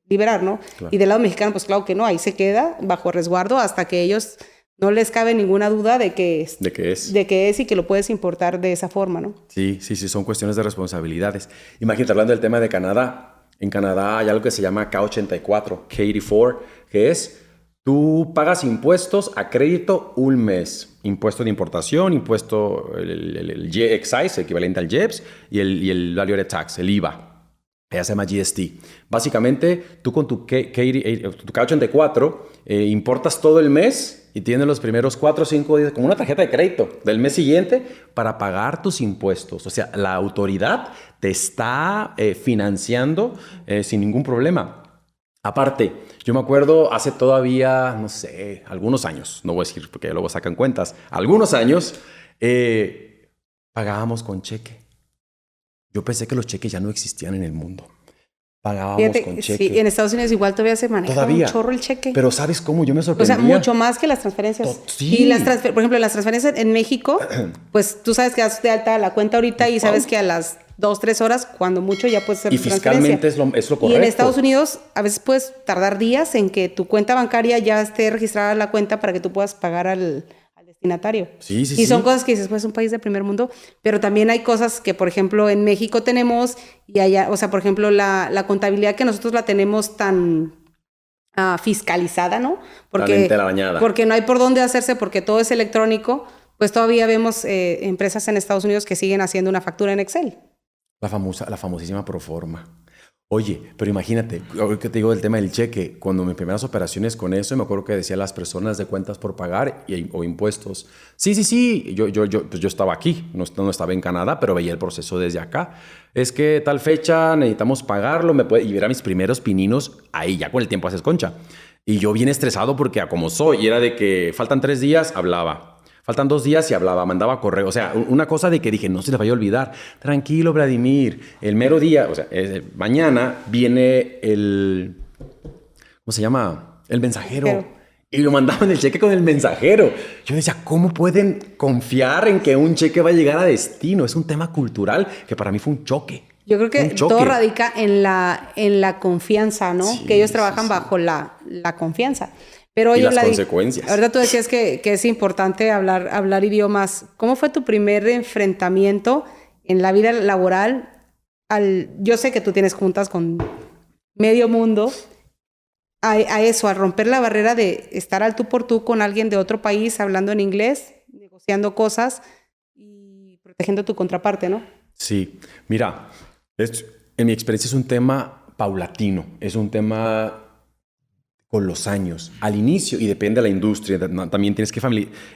liberar, ¿no? Claro. Y del lado mexicano, pues claro que no, ahí se queda bajo resguardo hasta que ellos no les cabe ninguna duda de que es y que lo puedes importar de esa forma, ¿no? Sí, son cuestiones de responsabilidades. Imagínate, hablando del tema de Canadá, en Canadá hay algo que se llama K84, K84, que es, tú pagas impuestos a crédito un mes. Impuesto de importación, impuesto, el excise, equivalente al JEPS, y el value added tax, el IVA. Ella se llama GST. Básicamente, tú con tu K84 importas todo el mes y tienes los primeros 4 o 5 días como una tarjeta de crédito del mes siguiente para pagar tus impuestos. O sea, la autoridad te está financiando sin ningún problema. Aparte, yo me acuerdo hace todavía, no sé, algunos años, no voy a decir porque luego sacan cuentas, algunos años pagábamos con cheque. Yo pensé que los cheques ya no existían en el mundo. Pagábamos con cheque. Sí, en Estados Unidos igual todavía se maneja un chorro el cheque. Pero ¿sabes cómo? Yo me sorprendía. O sea, mucho más que las transferencias. Sí. Y por ejemplo, las transferencias en México, pues tú sabes que das de alta la cuenta ahorita y sabes que a las 2, 3 horas, cuando mucho, ya puedes hacer tu transferencia. Y fiscalmente es lo correcto. Y en Estados Unidos a veces puedes tardar días en que tu cuenta bancaria ya esté registrada la cuenta para que tú puedas pagar al destinatario. Sí. Y son cosas que dices, pues es un país de primer mundo, pero también hay cosas que, por ejemplo, en México tenemos y allá, o sea, por ejemplo, la contabilidad que nosotros la tenemos tan fiscalizada, ¿no? Porque no hay por dónde hacerse, porque todo es electrónico, pues todavía vemos empresas en Estados Unidos que siguen haciendo una factura en Excel. La famosísima proforma. Oye, pero imagínate, ahora que te digo del tema del cheque, cuando mis primeras operaciones con eso, me acuerdo que decía las personas de cuentas por pagar o impuestos. Sí, yo estaba aquí, no estaba en Canadá, pero veía el proceso desde acá. Es que tal fecha necesitamos pagarlo, y era mis primeros pininos, ahí ya con el tiempo haces concha. Y yo bien estresado porque como soy, y era de que faltan 3 días, hablaba. Faltan 2 días y hablaba, mandaba correo. O sea, una cosa de que dije, no se les vaya a olvidar. Tranquilo, Vladimir. El mero día, o sea, mañana viene ¿cómo se llama? El mensajero. Y lo mandaban el cheque con el mensajero. Yo decía, ¿cómo pueden confiar en que un cheque va a llegar a destino? Es un tema cultural que para mí fue un choque. Yo creo que todo radica en la confianza, ¿no? Sí, que ellos trabajan bajo la confianza. Pero oye, y las consecuencias. Ahorita tú decías que es importante hablar idiomas. ¿Cómo fue tu primer enfrentamiento en la vida laboral? Yo sé que tú tienes juntas con medio mundo. A eso, a romper la barrera de estar al tú por tú con alguien de otro país hablando en inglés, negociando cosas y protegiendo tu contraparte, ¿no? Sí. Mira, en mi experiencia es un tema paulatino. Es un tema con los años. Al inicio, y depende de la industria, también tienes que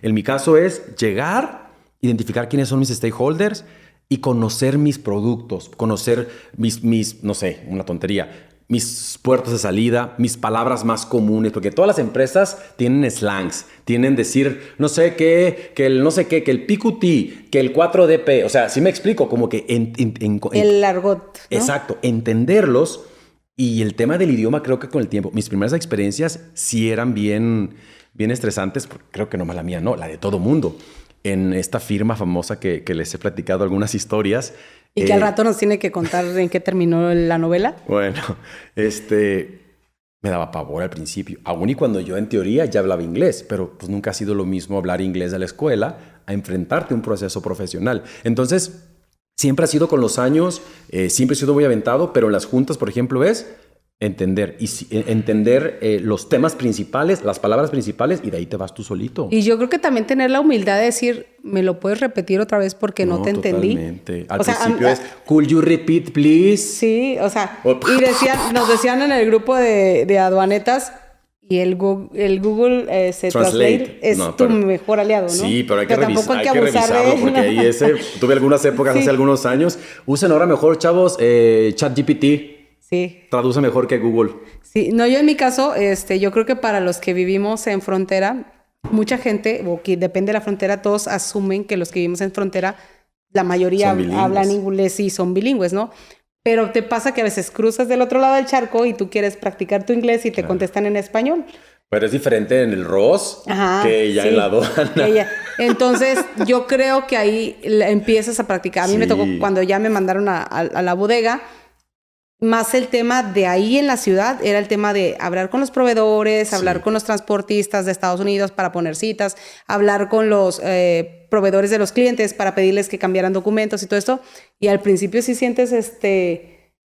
en mi caso es llegar, identificar quiénes son mis stakeholders y conocer mis productos, conocer mis no sé, una tontería, mis puertos de salida, mis palabras más comunes, porque todas las empresas tienen slangs, tienen decir no sé qué, que el no sé qué, que el PQT, que el 4DP, o sea, sí me explico, como que el argot, ¿no? Exacto, entenderlos. Y el tema del idioma, creo que con el tiempo, mis primeras experiencias sí eran bien estresantes, porque creo que no más la mía, no, la de todo mundo. En esta firma famosa que les he platicado algunas historias. Y que al rato nos tiene que contar en qué terminó la novela. Bueno, me daba pavor al principio, aún y cuando yo en teoría ya hablaba inglés, pero pues nunca ha sido lo mismo hablar inglés de la escuela a enfrentarte a un proceso profesional. Entonces, siempre ha sido con los años, siempre he sido muy aventado, pero en las juntas, por ejemplo, es entender los temas principales, las palabras principales, y de ahí te vas tú solito. Y yo creo que también tener la humildad de decir, ¿me lo puedes repetir otra vez porque no te entendí? Totalmente. Al principio es, could you repeat, please? Sí, o sea, y nos decían en el grupo de aduanetas, y el Google Translate es tu mejor aliado, ¿no? Sí, pero hay que, tampoco hay que revisarlo porque ahí tuve algunas épocas hace algunos años. Usen ahora mejor, chavos, ChatGPT. Sí. Traduce mejor que Google. Sí, no, yo en mi caso, yo creo que para los que vivimos en frontera, mucha gente, o que depende de la frontera, todos asumen que los que vivimos en frontera, la mayoría hablan inglés y son bilingües, ¿no? Pero te pasa que a veces cruzas del otro lado del charco y tú quieres practicar tu inglés y te contestan en español. Pero es diferente en el ROS que ya en la aduana. Entonces, yo creo que ahí empiezas a practicar. A mí me tocó cuando ya me mandaron a la bodega, más el tema de ahí en la ciudad era el tema de hablar con los proveedores, hablar con los transportistas de Estados Unidos para poner citas, hablar con los proveedores de los clientes para pedirles que cambiaran documentos y todo esto. Y al principio sí sientes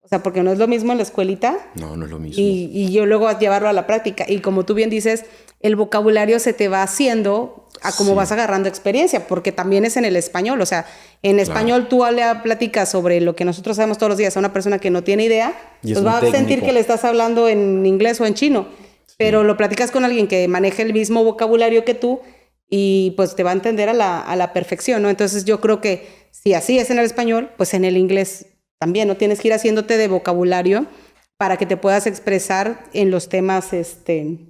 o sea, porque no es lo mismo en la escuelita. No es lo mismo. Y yo luego llevarlo a la práctica. Y como tú bien dices, el vocabulario se te va haciendo a cómo vas agarrando experiencia, porque también es en el español. O sea, en español tú le platicas sobre lo que nosotros sabemos todos los días a una persona que no tiene idea, pues va a sentir que le estás hablando en inglés o en chino. Pero lo platicas con alguien que maneja el mismo vocabulario que tú y pues te va a entender a la perfección, ¿no? Entonces yo creo que si así es en el español, pues en el inglés también, ¿no? Tienes que ir haciéndote de vocabulario para que te puedas expresar en los temas que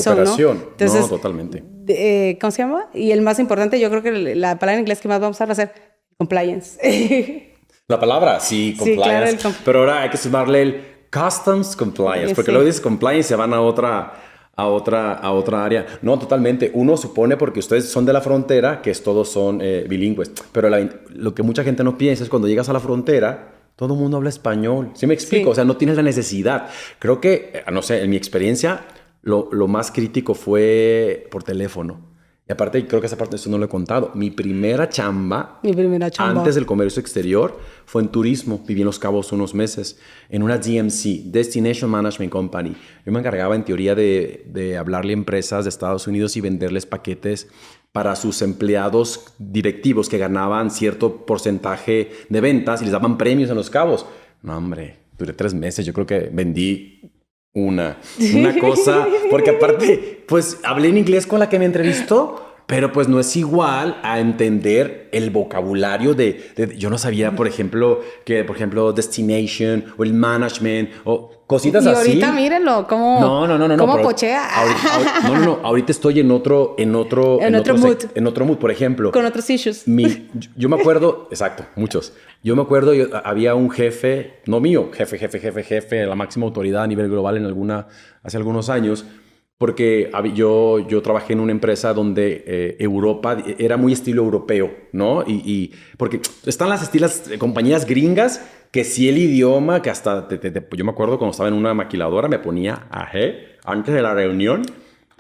son, ¿no? Entonces, no, totalmente. ¿Cómo se llama? Y el más importante, yo creo que la palabra en inglés que más vamos a usar va a ser compliance. La palabra, sí, compliance. Sí, claro, pero ahora hay que sumarle el customs compliance, porque luego dices compliance y se van a otra área. No, totalmente. Uno supone, porque ustedes son de la frontera, que todos son bilingües. Pero lo que mucha gente no piensa es cuando llegas a la frontera, todo el mundo habla español. ¿Sí me explico? Sí. O sea, no tienes la necesidad. Creo que, no sé, en mi experiencia, lo más crítico fue por teléfono. Y aparte, creo que esa parte eso no lo he contado. Mi primera chamba antes del comercio exterior fue en turismo. Viví en Los Cabos unos meses en una DMC, Destination Management Company. Yo me encargaba en teoría de hablarle a empresas de Estados Unidos y venderles paquetes para sus empleados directivos que ganaban cierto porcentaje de ventas y les daban premios en Los Cabos. No, hombre, duré 3 meses. Yo creo que vendí una cosa, porque aparte, pues hablé en inglés con la que me entrevistó, pero pues no es igual a entender el vocabulario yo no sabía, por ejemplo, destination o el management o cositas así. Y ahorita mírenlo, cómo cómo pochea. Ahorita estoy en otro mood, por ejemplo. Con otros issues. Yo me acuerdo, exacto, muchos. Yo me acuerdo, había un jefe, no mío, jefe, la máxima autoridad a nivel global hace algunos años, porque yo trabajé en una empresa donde Europa era muy estilo europeo, ¿no? Y porque están las compañías gringas que sí el idioma, que hasta yo me acuerdo cuando estaba en una maquiladora me ponía antes de la reunión,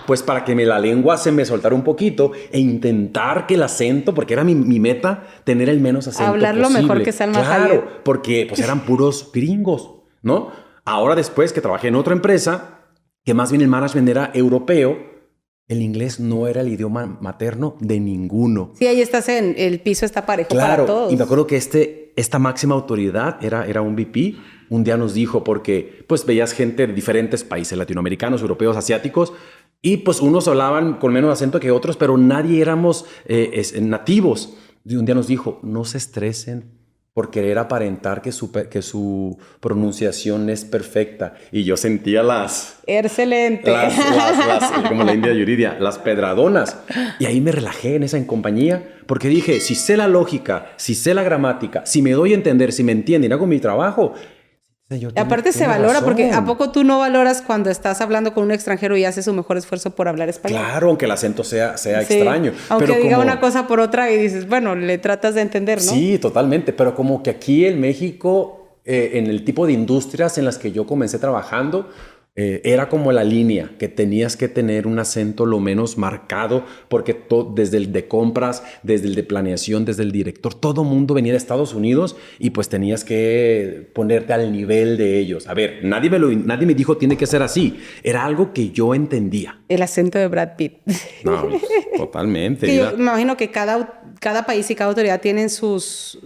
pues para que la lengua se me soltara un poquito e intentar que el acento, porque era mi meta, tener el menos acento hablar posible. Lo mejor que sea el más Claro, porque pues eran puros gringos, ¿no? Ahora después que trabajé en otra empresa, que más bien el management era europeo, el inglés no era el idioma materno de ninguno. Sí, ahí estás el piso está parejo para todos. Y me acuerdo que esta máxima autoridad era un VP. Un día nos dijo, porque pues veías gente de diferentes países, latinoamericanos, europeos, asiáticos, y pues unos hablaban con menos acento que otros, pero nadie éramos nativos. Y un día nos dijo, no se estresen por querer aparentar que su pronunciación es perfecta. Y yo sentía Excelente. como la India Yuridia, las pedradonas. Y ahí me relajé en compañía, porque dije, si sé la lógica, si sé la gramática, si me doy a entender, si me entienden, hago mi trabajo. Señor, Aparte se valora, razón. porque ¿a poco tú no valoras cuando estás hablando con un extranjero y hace su mejor esfuerzo por hablar español? Claro, aunque el acento sea Sí. extraño. Aunque pero diga como... una cosa por otra y dices, bueno, le tratas de entender, ¿no? Sí, totalmente. Pero como que aquí en México, en el tipo de industrias en las que yo comencé trabajando, era como la línea, que tenías que tener un acento lo menos marcado, porque desde el de compras, desde el de planeación, desde el director, todo mundo venía de Estados Unidos y pues tenías que ponerte al nivel de ellos. A ver, nadie me dijo tiene que ser así. Era algo que yo entendía. El acento de Brad Pitt. No, totalmente. Que yo me imagino que cada país y cada autoridad tienen sus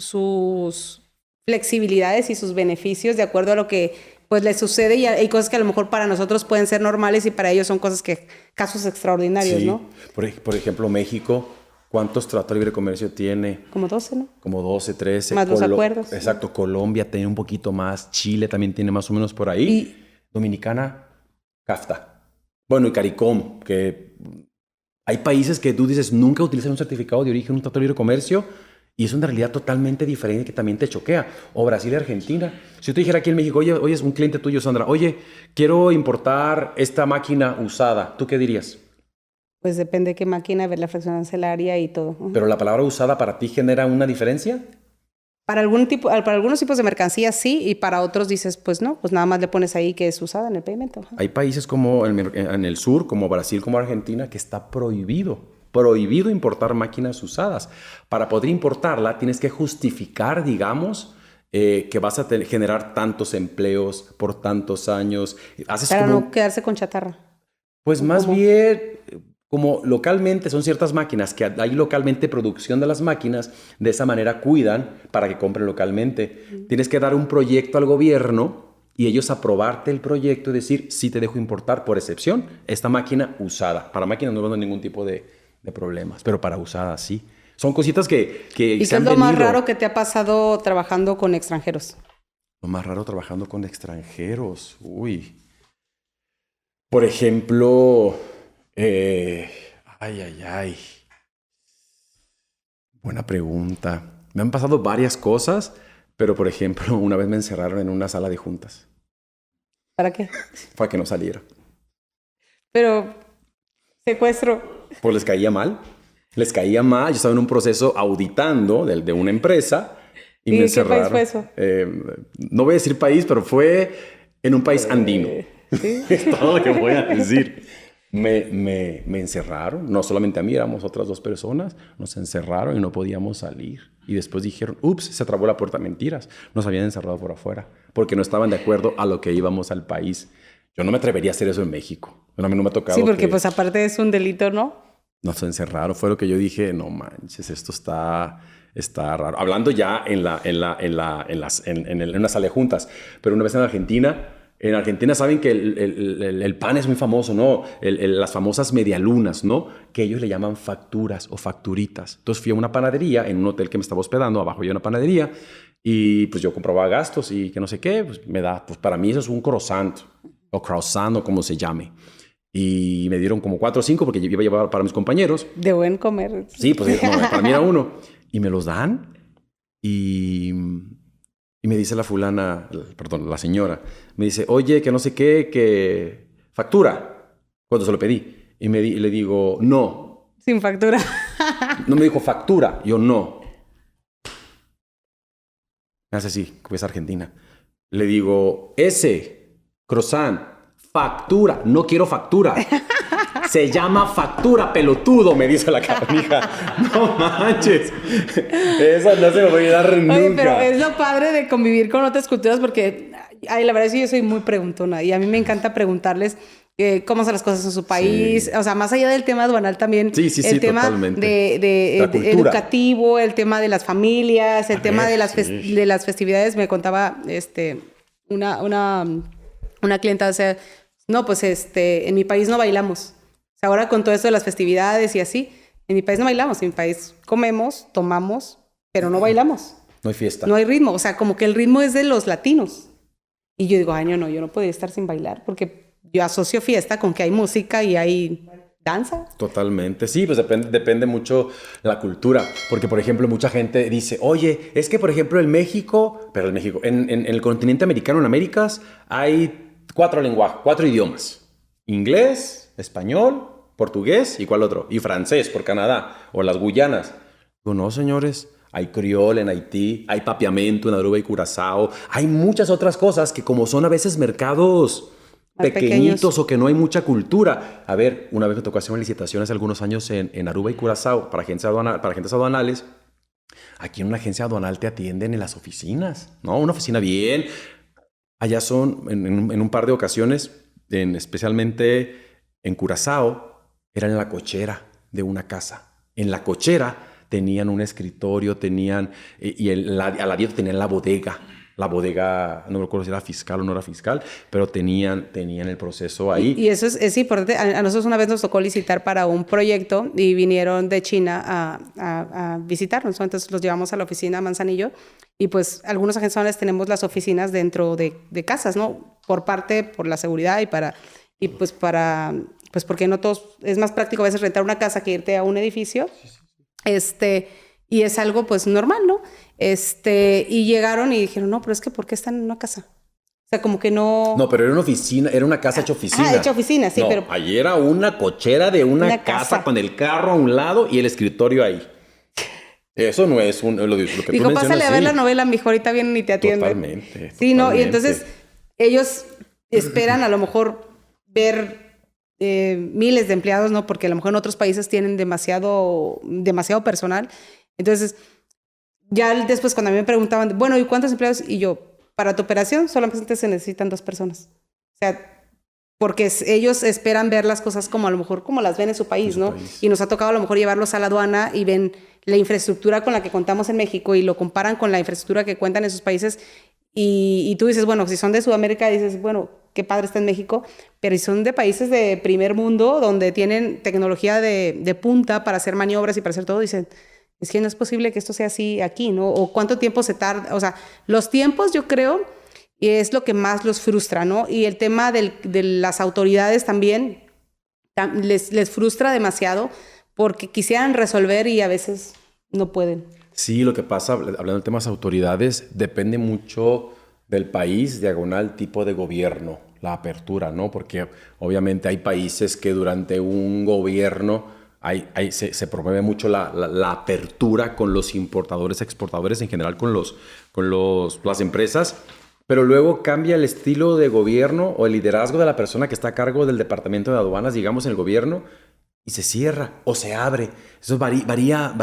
flexibilidades y sus beneficios de acuerdo a lo que pues les sucede, y hay cosas que a lo mejor para nosotros pueden ser normales y para ellos son casos extraordinarios, Sí. ¿no? Por ejemplo, México, ¿cuántos tratados de libre comercio tiene? Como 12, ¿no? Como 12, 13. Más los acuerdos. Exacto. Colombia tiene un poquito más. Chile también tiene más o menos por ahí. Y Dominicana, CAFTA. Bueno, y CARICOM, que hay países que tú dices nunca utilizan un certificado de origen, un tratado de libre comercio, y es una realidad totalmente diferente que también te choquea. O Brasil y Argentina. Si yo te dijera aquí en México, oye, es un cliente tuyo, Sandra, oye, quiero importar esta máquina usada, ¿tú qué dirías? pues depende de qué máquina, ver la fracción arancelaria y todo. Pero la palabra usada para ti genera una diferencia. Para algunos tipos de mercancías sí, y para otros dices, pues no, pues nada más le pones ahí que es usada en el pedimento. Ajá. Hay países como en el sur, como Brasil, como Argentina, que está prohibido importar máquinas usadas. Para poder importarla tienes que justificar, digamos, que vas a generar tantos empleos por tantos años. Para no quedarse con chatarra. Pues más bien, como localmente son ciertas máquinas, que hay localmente producción de las máquinas, de esa manera cuidan para que compren localmente. Tienes que dar un proyecto al gobierno y ellos aprobarte el proyecto y decir, sí te dejo importar por excepción esta máquina usada. Para máquinas no veo ningún tipo de problemas, pero para usada sí. Son cositas que ¿Y qué es lo más raro que te ha pasado trabajando con extranjeros? Lo más raro trabajando con extranjeros. Uy. Por ejemplo, buena pregunta. Me han pasado varias cosas, pero por ejemplo, una vez me encerraron en una sala de juntas. ¿Para qué? Para que no saliera. Pero, secuestro. Pues les caía mal. Yo estaba en un proceso auditando de una empresa y me encerraron. ¿Qué país fue eso? No voy a decir país, pero fue en un país andino. ¿Sí? Es todo lo que voy a decir. Me encerraron, no solamente a mí, éramos otras 2 personas, nos encerraron y no podíamos salir. Y después dijeron, ups, se trabó la puerta, mentiras, nos habían encerrado por afuera, porque no estaban de acuerdo a lo que íbamos al país. Yo no me atrevería a hacer eso en México. A mí no me ha tocado. Sí, porque pues aparte es un delito, ¿no? Nos encerraron, fue lo que yo dije, no manches, esto está raro. Hablando ya en una sala de juntas, pero una vez en Argentina saben que el pan es muy famoso, ¿no? Las famosas medialunas, ¿no? Que ellos le llaman facturas o facturitas. Entonces fui a una panadería en un hotel que me estaba hospedando, abajo había una panadería, y pues yo comprobaba gastos y que no sé qué, pues me da, pues para mí eso es un croissant o como se llame. Y me dieron como 4 o 5 porque yo iba a llevar para mis compañeros. De buen comer. Sí, pues no, para mí era uno. Y me los dan y me dice la señora, me dice, oye, que no sé qué, que factura, cuando se lo pedí. Y le digo, no. Sin factura. No me dijo factura, yo no. Me hace así, que es Argentina. Le digo, croissant, factura, no quiero factura. Se llama factura, pelotudo, me dice la canija. No manches. Esa no se me va a olvidar nunca. Oye, pero es lo padre de convivir con otras culturas porque, la verdad es que yo soy muy preguntona y a mí me encanta preguntarles cómo son las cosas en su país. O sea, más allá del tema aduanal también. Sí, el tema totalmente. de educativo, el tema de las familias, el tema de las, sí. de las festividades. Me contaba una clienta, o sea, no, pues en mi país no bailamos. O sea, ahora con todo esto de las festividades y así, en mi país no bailamos. En mi país comemos, tomamos, pero no bailamos. No hay fiesta. No hay ritmo. O sea, como que el ritmo es de los latinos. Y yo digo, ay, no, yo no podría estar sin bailar porque yo asocio fiesta con que hay música y hay danza. Totalmente. Sí, pues depende mucho la cultura. Porque, por ejemplo, mucha gente dice, oye, es que, por ejemplo, en el continente americano, en Américas, hay 4 lenguajes, 4 idiomas. Inglés, español, portugués y ¿cuál otro? Y francés por Canadá o las Guyanas. Digo, no, señores. Hay criol en Haití, hay papiamento en Aruba y Curazao. Hay muchas otras cosas que como son a veces mercados pequeñitos o que no hay mucha cultura. A ver, una vez me tocó hacer una licitación hace algunos años en Aruba y Curazao para agentes aduanales. Aquí en una agencia aduanal te atienden en las oficinas, ¿no? Una oficina bien. Allá son, en un par de ocasiones, especialmente en Curazao, eran en la cochera de una casa. En la cochera tenían un escritorio, al ladito tenían la bodega. La bodega, no me acuerdo si era fiscal o no era fiscal, pero tenían el proceso ahí. Y eso es importante. A nosotros una vez nos tocó licitar para un proyecto y vinieron de China a visitarnos, ¿no? Entonces los llevamos a la oficina Manzanillo y pues algunos agentes aduanales tenemos las oficinas dentro de casas, ¿no? Por la seguridad pues porque no todos, es más práctico a veces rentar una casa que irte a un edificio. Y es algo pues normal, ¿no? Y llegaron y dijeron, no, pero es que ¿por qué están en una casa? O sea, como que no... No, pero era una oficina, era una casa hecha oficina. Hecha oficina, sí, no, pero... Allí era una cochera de una casa con el carro a un lado y el escritorio ahí. Eso no es lo que tú mencionas. Dijo, pásale a ver la novela, mijo, ahorita vienen y te atienden. Totalmente. Sí, no, y entonces ellos esperan a lo mejor ver miles de empleados, ¿no? Porque a lo mejor en otros países tienen demasiado personal. Entonces, ya después cuando a mí me preguntaban, bueno, ¿y cuántos empleados? Y yo, para tu operación solamente se necesitan 2 personas. O sea, porque ellos esperan ver las cosas como a lo mejor como las ven en su país, ¿no? Y nos ha tocado a lo mejor llevarlos a la aduana y ven la infraestructura con la que contamos en México y lo comparan con la infraestructura que cuentan en sus países. Y tú dices, bueno, si son de Sudamérica, dices, bueno, qué padre está en México, pero si son de países de primer mundo, donde tienen tecnología de punta para hacer maniobras y para hacer todo, dicen, es que no es posible que esto sea así aquí, ¿no? O cuánto tiempo se tarda, o sea, los tiempos yo creo es lo que más los frustra, ¿no? Y el tema de las autoridades también les frustra demasiado porque quisieran resolver y a veces no pueden. Sí, lo que pasa, hablando de temas autoridades, depende mucho del país, diagonal tipo de gobierno, la apertura, ¿no? Porque obviamente hay países que durante un gobierno se promueve mucho la apertura con los importadores, exportadores, en general con las empresas, pero luego cambia el estilo de gobierno o el liderazgo de la persona que está a cargo del departamento de aduanas, digamos, en el gobierno, y se cierra o se abre. Eso varía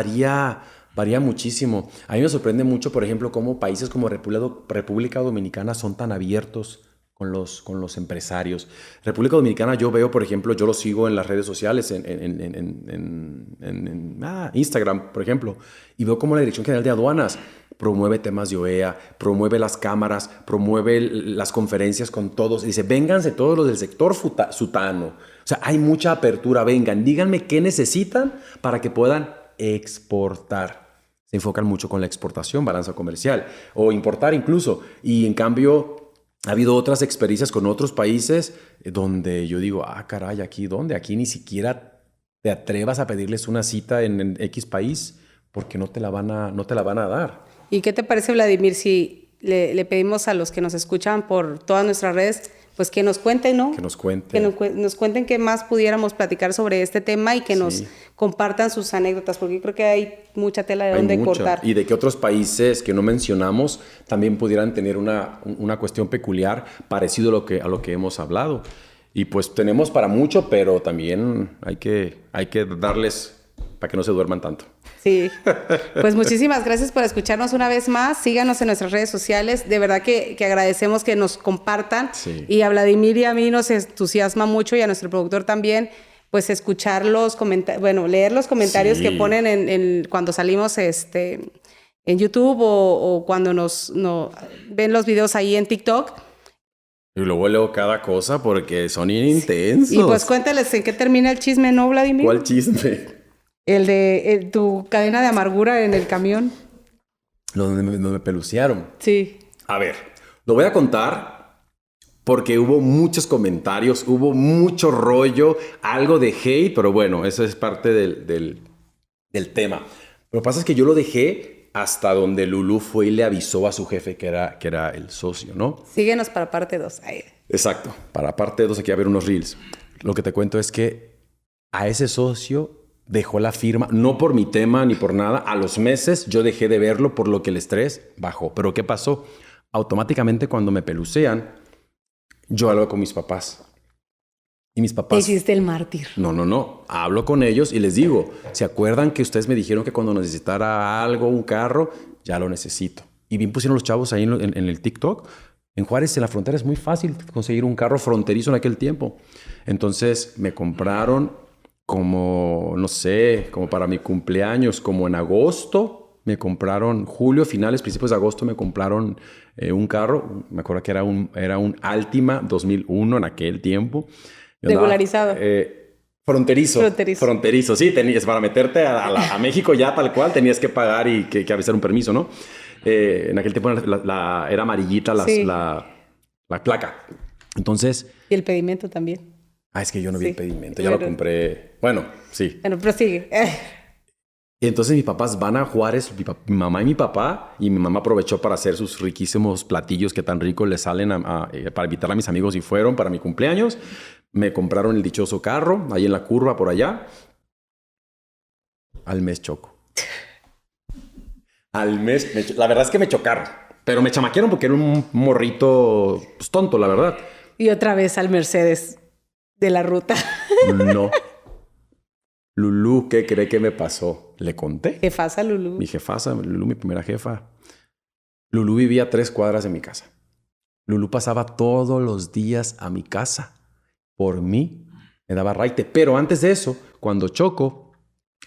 muchísimo. A mí me sorprende mucho, por ejemplo, cómo países como República Dominicana son tan abiertos con los empresarios. República Dominicana, yo veo, por ejemplo, yo lo sigo en las redes sociales, en Instagram, por ejemplo, y veo cómo la Dirección General de Aduanas promueve temas de OEA, promueve las cámaras, promueve las conferencias con todos. Dice, vénganse todos los del sector sutano. O sea, hay mucha apertura. Vengan, díganme qué necesitan para que puedan exportar. Se enfocan mucho con la exportación, balanza comercial, o importar incluso. Y en cambio, ha habido otras experiencias con otros países donde yo digo, caray, ¿aquí dónde? Aquí ni siquiera te atrevas a pedirles una cita en X país porque no te la van a dar. ¿Y qué te parece, Vladimir, si le pedimos a los que nos escuchan por todas nuestras redes, pues que nos cuenten, ¿no? Que nos cuenten. Que nos cuenten qué más pudiéramos platicar sobre este tema y que nos compartan sus anécdotas, porque yo creo que hay mucha tela de dónde cortar. Y de que otros países que no mencionamos también pudieran tener una cuestión peculiar parecido a lo que hemos hablado. Y pues tenemos para mucho, pero también hay que darles para que no se duerman tanto. Sí. Pues muchísimas gracias por escucharnos una vez más. Síganos en nuestras redes sociales. De verdad que agradecemos que nos compartan. Sí. Y a Vladimir y a mí nos entusiasma mucho y a nuestro productor también, pues escuchar los comentarios, bueno, leer los comentarios Sí. que ponen cuando salimos en YouTube o cuando ven los videos ahí en TikTok. Y luego leo cada cosa porque son intensos. Y pues cuéntales en qué termina el chisme, ¿no, Vladimir? ¿Cuál chisme? El de tu cadena de amargura en el camión. Donde me pelucearon. Sí. A ver, lo voy a contar porque hubo muchos comentarios, hubo mucho rollo, algo de hate, pero bueno, eso es parte del tema. Lo que pasa es que yo lo dejé hasta donde Lulú fue y le avisó a su jefe que era el socio, ¿no? Síguenos para parte 2. Exacto. Para parte 2 aquí va a haber unos reels. Lo que te cuento es que a ese socio dejó la firma, no por mi tema ni por nada. A los meses yo dejé de verlo por lo que el estrés bajó. Pero ¿qué pasó? Automáticamente cuando me pelucean, yo hablo con mis papás. Y mis papás... Te hiciste el mártir. No. Hablo con ellos y les digo, ¿se acuerdan que ustedes me dijeron que cuando necesitara algo, un carro, ya lo necesito? Y bien pusieron los chavos ahí en el TikTok. En Juárez, en la frontera, es muy fácil conseguir un carro fronterizo en aquel tiempo. Entonces me compraron como, no sé, como para mi cumpleaños, como en agosto, me compraron, julio, finales, principios de agosto, me compraron un carro. Me acuerdo que era un Altima 2001 en aquel tiempo. Regularizado. Fronterizo, sí, tenías para meterte a México ya tal cual, tenías que pagar y que avisar un permiso, ¿no? En aquel tiempo era amarillita Sí. la placa. Entonces... Y el pedimento también. Es que yo no vi Sí. el pedimento, ya lo compré. Bueno, sí. Bueno, prosigue. Y entonces mis papás van a Juárez, mi mamá y mi papá, y mi mamá aprovechó para hacer sus riquísimos platillos que tan ricos le salen para invitar a mis amigos y fueron para mi cumpleaños. Me compraron el dichoso carro, ahí en la curva por allá. Al mes choco. Al mes, la verdad es que me chocaron, pero me chamaquearon porque era un morrito pues, tonto, la verdad. Y otra vez al Mercedes de la ruta. No. Lulú, ¿qué cree que me pasó? ¿Le conté? Jefasa, Lulú. Mi jefasa, Lulú, mi primera jefa. Lulú vivía a 3 cuadras de mi casa. Lulú pasaba todos los días a mi casa. Por mí, me daba raite. Pero antes de eso, cuando choco,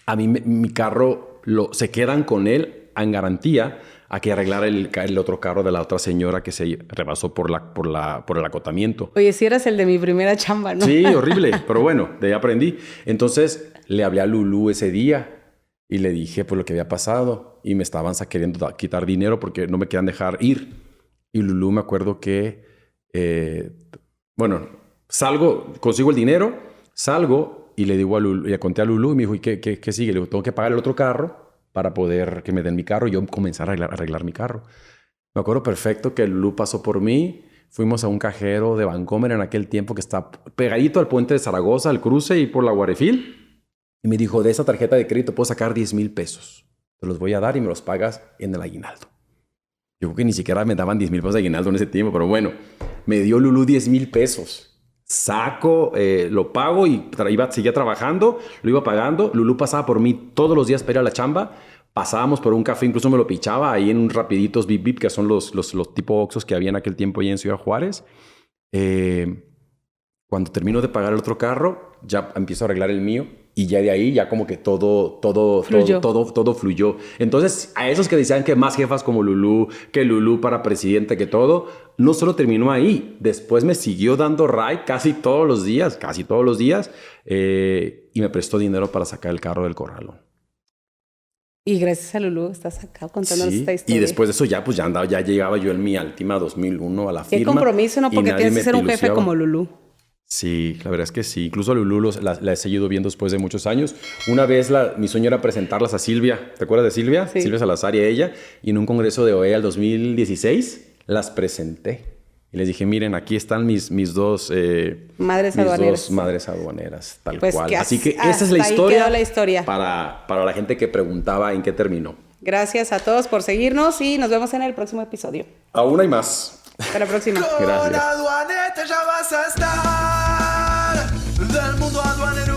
a mí mi carro se quedan con él en garantía a que arreglara el otro carro de la otra señora que se rebasó por el acotamiento. Oye, si eras el de mi primera chamba, ¿no? Sí, horrible, pero bueno, de ahí aprendí. Entonces le hablé a Lulú ese día y le dije pues lo que había pasado y me estaban queriendo quitar dinero porque no me querían dejar ir. Y Lulú me acuerdo que, consigo el dinero, salgo y le digo a Lulú, le conté a Lulú y me dijo, ¿y qué sigue? Le digo, tengo que pagar el otro carro para poder que me den mi carro y yo comenzar a arreglar mi carro. Me acuerdo perfecto que Lulú pasó por mí. Fuimos a un cajero de Vancomer en aquel tiempo que está pegadito al puente de Zaragoza, al cruce y por la Guarefil. Y me dijo, de esa tarjeta de crédito puedo sacar 10,000 pesos. Te los voy a dar y me los pagas en el aguinaldo. Yo creo que ni siquiera me daban 10,000 pesos de aguinaldo en ese tiempo, pero bueno, me dio Lulú 10,000 pesos. Saco, lo pago y seguía trabajando, lo iba pagando. Lulú pasaba por mí todos los días para ir a la chamba. Pasábamos por un café, incluso me lo pichaba ahí en un rapiditos Bip Bip, que son los tipo Oxxos que había en aquel tiempo ahí en Ciudad Juárez. Cuando termino de pagar el otro carro, ya empiezo a arreglar el mío y ya de ahí ya como que todo fluyó. Entonces, a esos que decían que más jefas como Lulú, que Lulú para presidente, que todo, no solo terminó ahí. Después me siguió dando ride casi todos los días, y me prestó dinero para sacar el carro del corralón. Y gracias a Lulú estás acá contándonos esta historia. Y después de eso ya llegaba yo en mi Altima 2001 a la firma. Qué compromiso, ¿no? Porque tienes que ser un jefe como Lulú. Sí, la verdad es que sí. Incluso a Lulú la he seguido viendo después de muchos años. Una vez mi sueño era presentarlas a Silvia. ¿Te acuerdas de Silvia? Sí. Silvia Salazar y ella. Y en un congreso de OEA el 2016 las presenté. Y les dije, miren, aquí están mis dos madres aduaneras, tal pues cual. Que Así que esa es la ahí historia, quedó la historia. Para la gente que preguntaba en qué terminó. Gracias a todos por seguirnos y nos vemos en el próximo episodio. Aún hay más. Hasta la próxima. Con Gracias. Aduaneta ya vas a estar. Del mundo aduanero